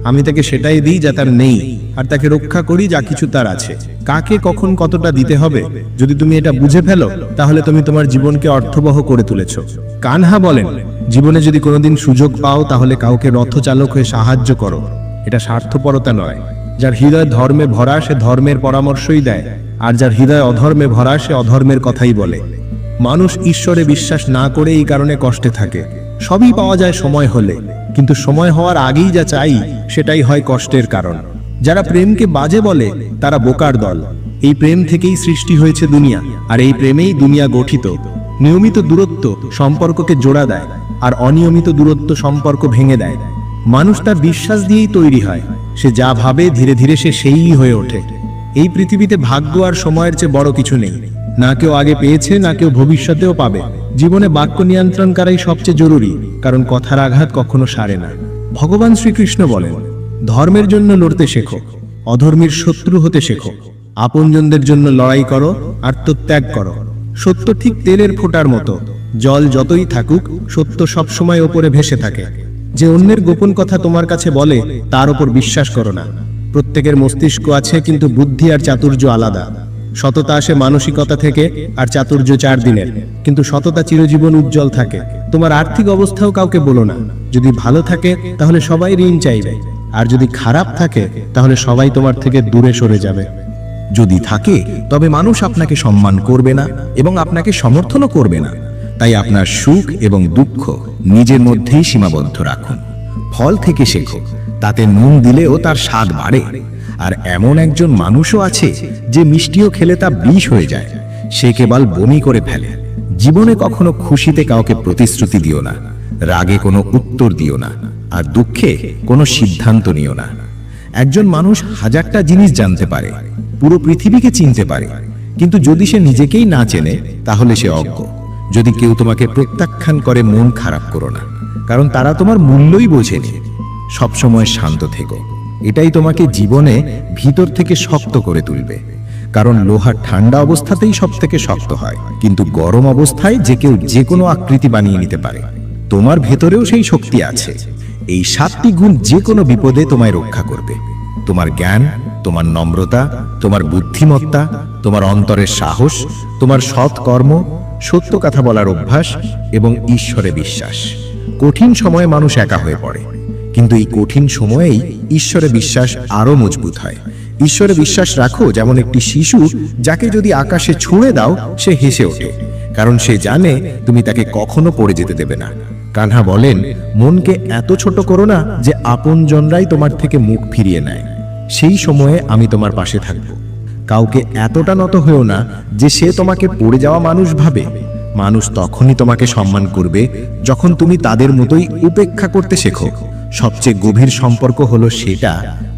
আমি তাকে সেটাই দিই যা তার নেই, আর তাকে রক্ষা করি যা কিছু তার আছে। কাকে কখন কতটা দিতে হবে, যদি তুমি এটা বুঝে ফেলো, তাহলে তুমি তোমার জীবনকে অর্থবহ করে তুলেছো। কানহা বলেন, জীবনে যদি কোনোদিন সুযোগ পাও, তাহলে কাউকে রথচালক হয়ে সাহায্য করো। এটা স্বার্থপরতা নয়। যার হৃদয় ধর্মে ভরা, সে ধর্মের পরামর্শই দেয়, আর যার হৃদয় অধর্মে ভরা, সে অধর্মের কথাই বলে। মানুষ ঈশ্বরে বিশ্বাস না করে এই কারণে কষ্টে থাকে। সবই পাওয়া যায় সময় হলে, কিন্তু সময় হওয়ার আগেই যা চাই সেটাই হয় কষ্টের কারণ। যারা প্রেমকে বাজে বলে, তারা বোকার দল। এই প্রেম থেকেই সৃষ্টি হয়েছে দুনিয়া, আর এই প্রেমেই দুনিয়া গঠিত। নিয়মিত দূরত্ব সম্পর্ককে জোড়া দেয়, আর অনিয়মিত দূরত্ব সম্পর্ক ভেঙে দেয়। মানুষ তার বিশ্বাস দিয়েই তৈরি হয়। সে যা ভাবে, ধীরে ধীরে সে সেই হয়ে ওঠে। এই পৃথিবীতে ভাগ্য আর সময়ের চেয়ে বড় কিছু নেই। না কেউ আগে পেয়েছে, না কেউ ভবিষ্যতেও পাবে। জীবনে বাক্য নিয়ন্ত্রণ করাই সবচেয়ে জরুরি, কারণ কথার আঘাত কখনো সারে না। ভগবান শ্রীকৃষ্ণ বলেন, ধর্মের জন্য লড়তে শেখো, অধর্মীর শত্রু হতে শেখো, আপনজনদের জন্য লড়াই করো, আত্মত্যাগ করো। সত্য ঠিক তেলের ফোঁটার মতো, জল যতই থাকুক সত্য সবসময় ওপরে ভেসে থাকে। যে অন্যের গোপন কথা তোমার কাছে বলে তার উপর বিশ্বাস করো না। প্রত্যেকের মস্তিষ্ক আছে, কিন্তু বুদ্ধি আর চাতুর্য আলাদা। সততা আসে মানসিকতা থেকে, আর চাতুর্য 4 দিনের, কিন্তু সততা চিরজীবন উজ্জ্বল থাকে। তোমার আর্থিক অবস্থাও কাউকে বলো না। যদি ভালো থাকে তাহলে সবাই ঋণ চাইবে, আর যদি খারাপ থাকে তাহলে সবাই তোমার থেকে দূরে সরে যাবে। যদি থাকে তবে মানুষ আপনাকে সম্মান করবে না এবং আপনাকে সমর্থনও করবে না। তাই আপনার সুখ এবং দুঃখ নিজের মধ্যেই সীমাবদ্ধ রাখুন। ফল থেকে শেখো, তাতে নুন দিলেও তার স্বাদ বাড়ে। আর এমন একজন মানুষও আছে যে মিষ্টিও খেলে তা বিষ হয়ে যায়, সে কেবল বমি করে ফেলে। জীবনে কখনো খুশিতে কাউকে প্রতিশ্রুতি দিও না, রাগে কোনো উত্তর দিও না, আর দুঃখে কোনো সিদ্ধান্ত নিও না। একজন মানুষ 1000টা জিনিস জানতে পারে, পুরো পৃথিবীকে চিনতে পারে, কিন্তু যদি সে নিজেকেই না চেনে তাহলে সে অজ্ঞ। যদি কেউ তোমাকে প্রত্যাখ্যান করে মন খারাপ করো না, কারণ তারা তোমার মূল্যই বোঝেনি। সবসময় শান্ত থেকো, এটাই তোমাকে জীবনে ভিতর থেকে শক্ত করে তুলবে। কারণ লোহা ঠান্ডা অবস্থাতেই সব থেকে শক্ত হয়, কিন্তু গরম অবস্থায় যে কেউ যে কোনো আকৃতি বানিয়ে নিতে পারে। তোমার ভেতরেও সেই শক্তি আছে। এই 7টি গুণ যে কোনো বিপদে তোমায় রক্ষা করবে। তোমার জ্ঞান, তোমার নম্রতা, তোমার বুদ্ধিমত্তা, তোমার অন্তরের সাহস, তোমার সৎ কর্ম, সত্য কথা বলার অভ্যাস এবং ঈশ্বরে বিশ্বাস। কঠিন সময়ে মানুষ একা হয়ে পড়ে, কিন্তু এই কঠিন সময়েই ঈশ্বরে বিশ্বাস আরো মজবুত হয়। ঈশ্বরে বিশ্বাস রাখো যেমন একটি শিশু যাকে যদি আকাশে ছুঁড়ে দাও সে হেসে ওঠে, কারণ সে জানে তুমি তাকে কখনো পড়ে যেতে দেবে না। কানহা বলেন, মনকে এত ছোট করো না যে আপনজনরাই তোমার থেকে মুখ ফিরিয়ে নেয়। সেই সময়ে আমি তোমার পাশে থাকব। কাউকে এতটা নত হয়েও না যে সে তোমাকে পড়ে যাওয়া মানুষ ভাবে। মানুষ তখনই তোমাকে সম্মান করবে যখন তুমি তাদের মতোই উপেক্ষা করতে শেখো। সবচেয়ে গভীর সম্পর্ক হলো সেটা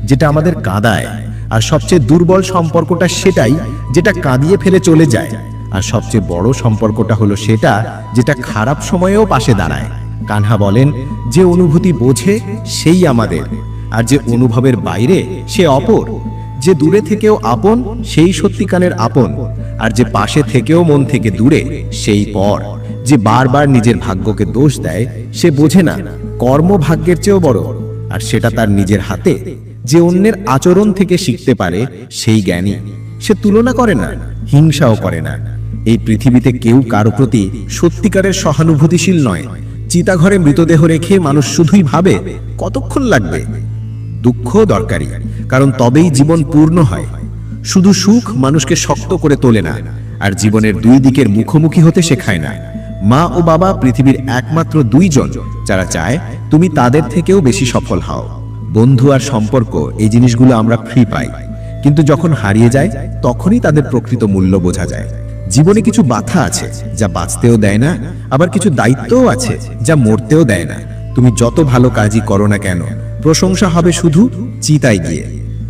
যেটা আমাদের কাঁদায়, আর সবচেয়ে দুর্বল সম্পর্কটা সেটাই যেটা কাঁদিয়ে ফেলে চলে যায়। আর সবচেয়ে বড় সম্পর্কটা হলো সেটা যেটা খারাপ সময়েও পাশে দাঁড়ায়। কানহা বলেন, যে অনুভূতি বোঝে সেই আমাদের, আর যে অনুভবের বাইরে সে অপর। যে দূরে থেকেও আপন সেই সত্যিকারের আপন, আর যে পাশে থেকেও মন থেকে দূরে সেই পর। যে বারবার নিজের ভাগ্যকে দোষ দেয় সে বোঝে না কর্ম ভাগ্যের চেয়েও বড়, আর সেটা তার নিজের হাতে। যে অন্যের আচরণ থেকে শিখতে পারে সেই জ্ঞানী। সে তুলনা করে না, হিংসাও করে না। এই পৃথিবীতে কেউ কারো প্রতি সত্যিকারের সহানুভূতিশীল নয়। চিতাঘরে মৃতদেহ রেখে মানুষ শুধুই ভাবে কতক্ষণ লাগবে। দুঃখ দরকারি, কারণ তবেই জীবন পূর্ণ হয়। শুধু সুখ মানুষকে শক্ত করে তোলে না, আর জীবনের 2 দিকের মুখোমুখি হতে শেখায় না। মা ও বাবা পৃথিবীর একমাত্র 2 জন যারা চায় তুমি তাদের থেকেও বেশি সফল হও। বন্ধু আর সম্পর্ক এই জিনিসগুলো আমরা ফ্রি পাই, কিন্তু যখন হারিয়ে যায় তখনই তাদের প্রকৃত মূল্য বোঝা যায়। জীবনে কিছু বাধা আছে যা বাঁচতেও দেয় না, আবার কিছু দায়িত্বও আছে যা মরতেও দেয় না। তুমি যত ভালো কাজই করো না কেন, প্রশংসা হবে শুধু চিতায় গিয়ে।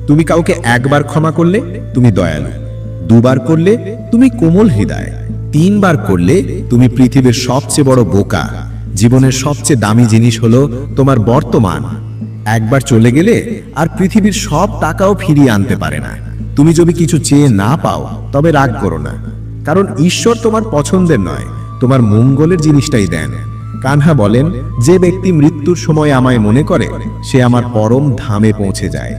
তুমি কাউকে 1 বার ক্ষমা করলে তুমি দয়ালু, 2 বার করলে তুমি কোমল হৃদয়, 3 বার করলে তুমি পৃথিবীর সবচেয়ে বড় বোকা। জীবনের সবচেয়ে দামি জিনিস হলো তোমার বর্তমান। 1 বার চলে গেলে আর পৃথিবীর সব টাকাও ফিরিয়ে আনতে পারে না। তুমি যদি কিছু চেয়ে না পাও তবে রাগ করো না, কারণ ঈশ্বর তোমার পছন্দের নয়, তোমার মঙ্গলের জিনিসটাই দেন। কানহা বলেন, যে ব্যক্তি মৃত্যুর সময় আমায় মনে করে সে আমার পরম ধামে পৌঁছে যায়।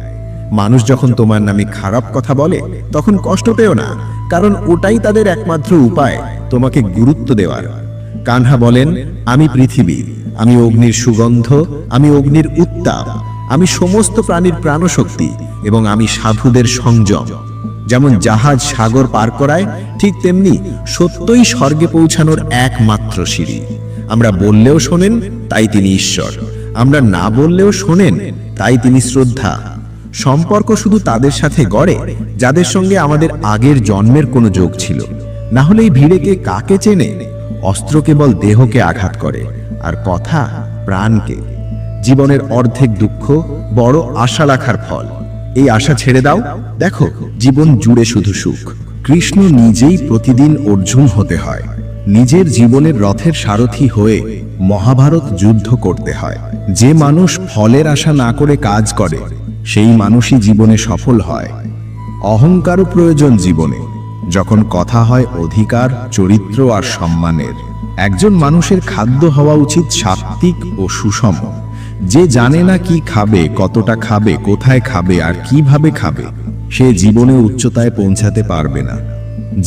মানুষ যখন তোমার নামে খারাপ কথা বলে তখন কষ্ট পেও না, কারণ ওটাই তাদের একমাত্র উপায় তোমাকে গুরুত্ব দেওয়ার। কানহা বলেন, আমি পৃথিবী, আমি অগ্নির সুগন্ধ, আমি অগ্নির উত্তাপ, আমি সমস্ত প্রাণীর প্রাণশক্তি, এবং আমি সাধুদের সংযম। যেমন জাহাজ সাগর পার করায়, ঠিক তেমনি সত্যই স্বর্গে পৌঁছানোর একমাত্র সিঁড়ি। আমরা বললেও শোনেন তাই তিনি ঈশ্বর, আমরা না বললেও শোনেন তাই তিনি শ্রদ্ধা। সম্পর্ক শুধু তাদের সাথে গড়ে যাদের সঙ্গে আমাদের আগের জন্মের কোনো যোগ ছিল, না হলে এই ভিড়ে কে কাকে চেনে? অস্ত্র কেবল দেহকে আঘাত করে, আর কথা প্রাণকে। জীবনের অর্ধেক দুঃখ বড় আশা রাখার ফল। এই আশা ছেড়ে দাও, দেখো জীবন জুড়ে শুধু সুখ। কৃষ্ণ নিজেই প্রতিদিন অর্জুন হতে হয়, নিজের জীবনের রথের সারথি হয়ে মহাভারত যুদ্ধ করতে হয়। যে মানুষ ফলের আশা না করে কাজ করে সেই মানুষই জীবনে সফল হয়। অহংকারও প্রয়োজন জীবনে, যখন কথা হয় অধিকার, চরিত্র আর সম্মানের। একজন মানুষের খাদ্য হওয়া উচিত সাত্ত্বিক ও সুষম। যে জানে না কি খাবে, কতটা খাবে, কোথায় খাবে আর কিভাবে খাবে, সে জীবনে উচ্চতায় পৌঁছাতে পারবে না।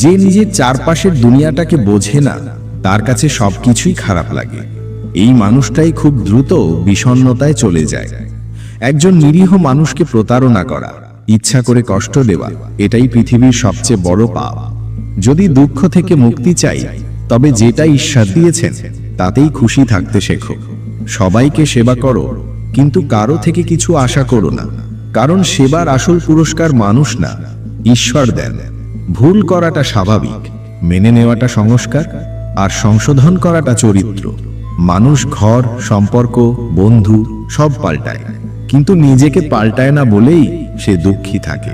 যে নিজের চারপাশের দুনিয়াটাকে বোঝে না, তার কাছে সবকিছুই খারাপ লাগে। এই মানুষটাই খুব দ্রুত বিষণ্ণতায় চলে যায়। একজন নিরীহ মানুষকে প্রতারণা করা, ইচ্ছা করে কষ্ট দেওয়া, এটাই পৃথিবীর সবচেয়ে বড় পাপ। যদি দুঃখ থেকে মুক্তি চাই, তবে যেটা ঈশ্বর দিয়েছেন তাতেই খুশি থাকতে শেখো। সবাইকে সেবা করো, কিন্তু কারো থেকে কিছু আশা করো না, কারণ সেবার আসল পুরস্কার মানুষ না, ঈশ্বর দেন। ভুল করাটা স্বাভাবিক, মেনে নেওয়াটা সংস্কার, আর সংশোধন করাটা চরিত্র। মানুষ ঘর, সম্পর্ক, বন্ধু সব পাল্টায়, কিন্তু নিজেকে পাল্টায় না বলেই সে দুঃখী থাকে।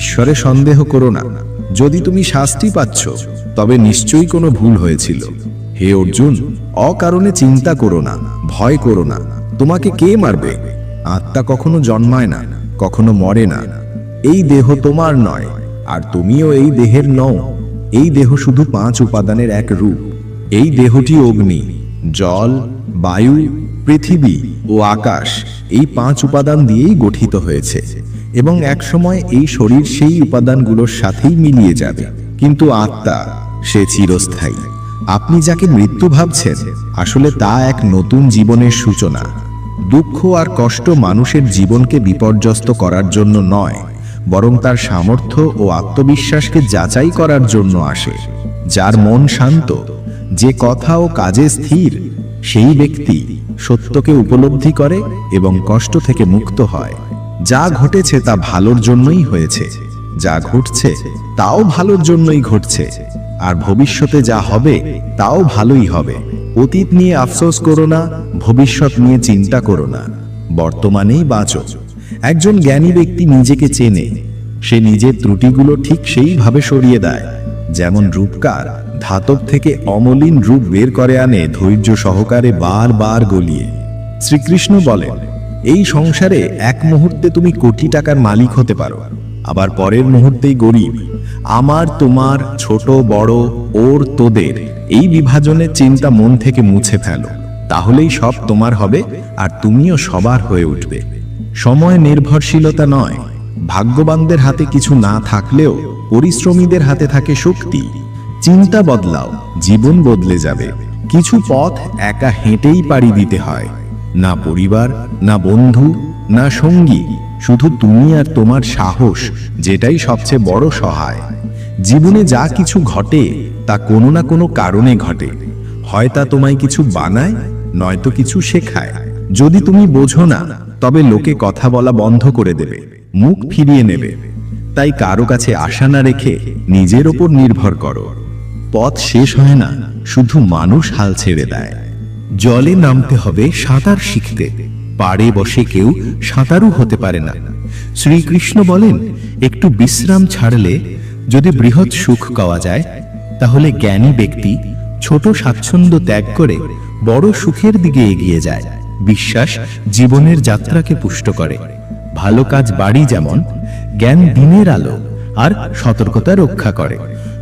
ঈশ্বরে সন্দেহ করো না। যদি তুমি শাস্তি পাচ্ছ, তবে নিশ্চয়ই কোনো ভুল হয়েছিল। হে অর্জুন, অকারণে চিন্তা করো না, ভয় করো না। তোমাকে কে মারবে? আত্মা কখনো জন্মায় না, কখনো মরে না। এই দেহ তোমার নয়, আর তুমিও এই দেহের নও। এই দেহ শুধু 5 উপাদানের এক রূপ। এই দেহটি অগ্নি, জল, বায়ু, পৃথিবী ও আকাশ, এই 5 উপাদান দিয়েই গঠিত হয়েছে, এবং একসময় এই শরীর সেই উপাদানগুলোর সাথেই মিলিয়ে যাবে। কিন্তু আত্মা, সে চিরস্থায়ী। আপনি যাকে মৃত্যু ভাবছেন, আসলে তা এক নতুন জীবনের সূচনা। দুঃখ আর কষ্ট মানুষের জীবনকে বিপর্যস্ত করার জন্য নয়, বরং তার সামর্থ্য ও আত্মবিশ্বাসকে যাচাই করার জন্য আসে। যার মন শান্ত, যে কথা ও কাজে স্থির, সেই ব্যক্তি সত্যকে উপলব্ধি করে এবং কষ্ট থেকে মুক্ত হয়। যা ঘটেছে তা ভালোর জন্যই হয়েছে, যা ঘটছে তাও ভালোর জন্যই ঘটছে, আর ভবিষ্যতে যা হবে তাও ভালোই হবে। অতীত নিয়ে আফসোস করো না, ভবিষ্যৎ নিয়ে চিন্তা করো না, বর্তমানেই বাঁচো। একজন জ্ঞানী ব্যক্তি নিজেকে চেনে, সে নিজের ত্রুটিগুলো ঠিক সেইভাবে সরিয়ে দেয়, যেমন রূপকার ধাতব থেকে অমলিন রূপ বের করে আনে ধৈর্য সহকারে বারবার গলিয়ে। শ্রীকৃষ্ণ বলেন, এই সংসারে এক মুহূর্তে তুমি কোটি টাকার মালিক হতে পারো, আবার পরের মুহূর্তেই গরিব। আমার, তোমার, ছোট বড়, ওর, তোদের, এই বিভাজনের চিন্তা মন থেকে মুছে ফেলো। তাহলেই সব তোমার হবে, আর তুমিও সবার হয়ে উঠবে। সময় নির্ভরশীলতা নয়। ভাগ্যবানদের হাতে কিছু না থাকলেও পরিশ্রমীদের হাতে থাকে শক্তি। চিন্তা বদলাও, জীবন বদলে যাবে। কিছু পথ একা হেঁটেই পাড়ি দিতে হয়। না পরিবার, না বন্ধু, না সঙ্গী, শুধু তুমি আর তোমার সাহস, যেটাই সবচেয়ে বড় সহায়। জীবনে যা কিছু ঘটে তা কোনো না কোনো কারণে ঘটে। হয় তা তোমায় কিছু বানায়, নয়তো কিছু শেখায়। যদি তুমি বোঝো না, তবে লোকে কথা বলা বন্ধ করে দেবে, মুখ ফিরিয়ে নেবে। তাই কারো কাছে আশা না রেখে নিজের ওপর নির্ভর করো। পথ শেষ হয় না, শুধু মানুষ হাল ছেড়ে দেয়। জলে নামতে হবে সাঁতার শিখতে, পাড়ে বসে কেউ সাঁতারু হতে পারে না। শ্রীকৃষ্ণ বলেন, একটু বিশ্রাম ছাড়লে যদি বৃহৎ সুখ পাওয়া যায়, তাহলে জ্ঞানী ব্যক্তি ছোট স্বাচ্ছন্দ্য ত্যাগ করে বড় সুখের দিকে এগিয়ে যায়। বিশ্বাস জীবনের যাত্রাকে পুষ্ট করে। ভালো কাজ বাড়ি যেমন, জ্ঞান দিনের আলো, আর সতর্কতা রক্ষা করে।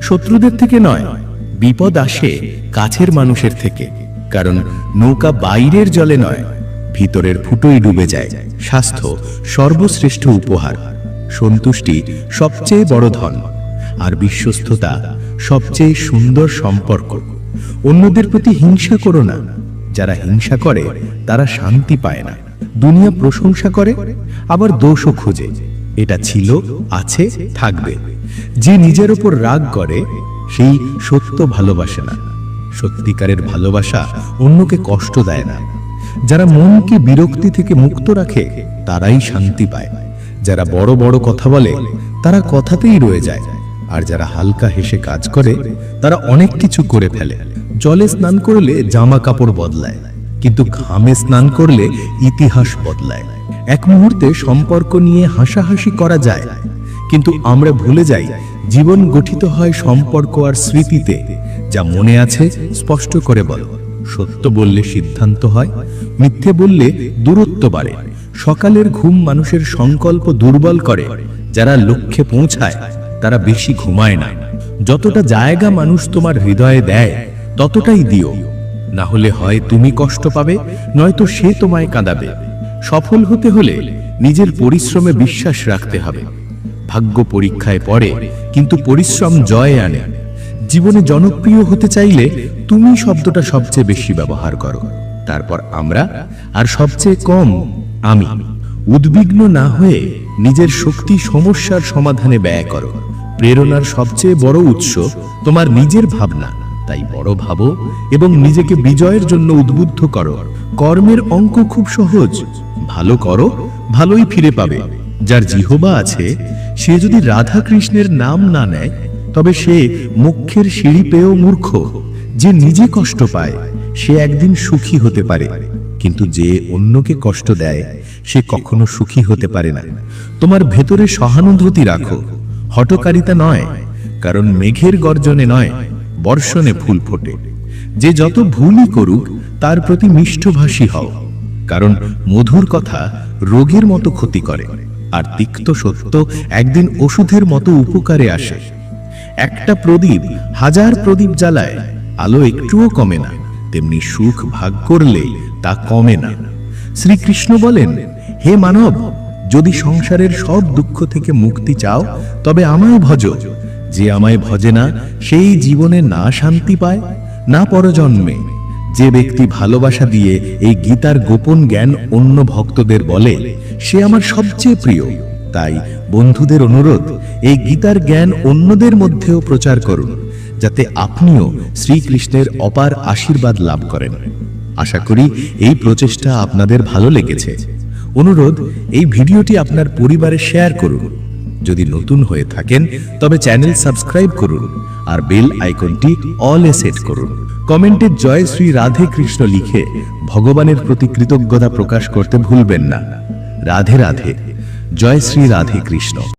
শত্রুদের থেকে নয়, বিপদ আসে কাছের মানুষের থেকে। কারণ নৌকা বাইরের জলে নয়, ভিতরের ফুটোই ডুবে যায়। স্বাস্থ্য সর্বশ্রেষ্ঠ উপহার, সন্তুষ্টি সবচেয়ে বড় ধন, আর বিশ্বস্ততা সবচেয়ে সুন্দর সম্পর্ক। অন্যদের প্রতি হিংসা করো না। যারা হিংসা করে তারা শান্তি পায় না। দুনিয়া প্রশংসা করে, আবার দোষও খোঁজে। এটা ছিল, আছে, থাকবে। যে নিজের উপর রাগ করে সেই সত্য ভালোবাসে না। সত্যিকারের ভালোবাসা অন্যকে কষ্ট দেয় না। যারা মনকে বিরক্তি থেকে মুক্ত রাখে তারাই শান্তি পায়। যারা বড় বড় কথা বলে তারা কথাতেই রয়ে যায়, আর যারা হালকা হেসে কাজ করে তারা অনেক কিছু করে ফেলে। জলে স্নান করলে জামা কাপড় বদলায়, কিন্তু ঘামে স্নান করলে ইতিহাস বদলায়। এক মুহূর্তে সম্পর্ক নিয়ে হাসাহাসি করা যায়, কিন্তু আমরা ভুলে যাই জীবন গঠিত হয় সম্পর্ক আর স্মৃতিতে। যা মনে আছে স্পষ্ট করে বলো। সত্য বললে সিদ্ধান্ত হয়, মিথ্যে বললে দূরত্ব বাড়ে। সকালের ঘুম মানুষের সংকল্প দুর্বল করে, যারা লক্ষ্যে পৌঁছায় তারা বেশি ঘুমায় না। যতটা জায়গা মানুষ তোমার হৃদয়ে দেয় ততটাই দিও, না হলে হয় তুমি কষ্ট পাবে, নয়তো সে তোমায় কাঁদাবে। সফল হতে হলে নিজের পরিশ্রমে বিশ্বাস রাখতে হবে। ভাগ্য পরীক্ষায় পড়ে, কিন্তু পরিশ্রম জয় আনে। জীবনে জনপ্রিয় হতে চাইলে তুমি শব্দটা সবচেয়ে বেশি ব্যবহার করো, তারপর আমরা, আর সবচেয়ে কম আমি। উদ্বিগ্ন না হয়ে নিজের শক্তি সমস্যার সমাধানে ব্যয় করো। প্রেরণার সবচেয়ে বড় উৎস তোমার নিজের ভাবনা, তাই বড় ভাবো এবং নিজেকে বিজয়ের জন্য উদ্বুদ্ধ করো। কর্মের অঙ্ক খুব সহজ, ভালো করো, ভালোই ফিরে পাবে। যার জিহ্বা আছে সে যদি রাধা কৃষ্ণের নাম না নেয় তবে সে মুখ্যের সিঁড়ি পেয়েও মূর্খ। যে নিজে কষ্ট পায় সে একদিন সুখী হতে পারে, কিন্তু যে অন্যকে কষ্ট দেয় সে কখনো সুখী হতে পারে না। তোমার ভেতরে সহানুভূতি রাখো, হঠকারিতা নয়, কারণ মেঘের গর্জনে নয়, বর্ষণে ফুল ফোটে। যে যত ভুলই করুক তার প্রতি মিষ্টভাষী হও, কারণ মধুর কথা রোগের মতো ক্ষতি করে, আর তিক্ত সত্য একদিন ওষুধের মতো উপকারে আসে। একটা প্রদীপ হাজার প্রদীপ জ্বালায়, আলো একটুও কমে না, তেমনি সুখ ভাগ করলে তা কমে না। শ্রীকৃষ্ণ বলেন, হে মানব, যদি সংসারের সব দুঃখ থেকে মুক্তি চাও তবে আমায় ভজ। যে আমায় ভজে না সেই জীবনে না শান্তি পায় না পরজন্মে। যে ব্যক্তি ভালোবাসা দিয়ে এই গীতার গোপন জ্ঞান অন্য ভক্তদের বলে সে আমার সবচেয়ে প্রিয়। তাই বন্ধুদের অনুরোধ, এই গীতার জ্ঞান অন্যদের মধ্যেও প্রচার করুন, যাতে আপনিও শ্রীকৃষ্ণের অপার আশীর্বাদ লাভ করেন। আশা করি এই প্রচেষ্টা আপনাদের ভালো লেগেছে। অনুরোধ, এই ভিডিওটি আপনার পরিবারে শেয়ার করুন। যদি নতুন হয়ে থাকেন তবে চ্যানেল সাবস্ক্রাইব করুন আর বেল আইকনটি অলে সেট করুন। কমেন্টে জয় শ্রী রাধে কৃষ্ণ লিখে ভগবানের প্রতি কৃতজ্ঞতা প্রকাশ করতে ভুলবেন না। রাধে রাধে, জয় শ্রী রাধে কৃষ্ণ।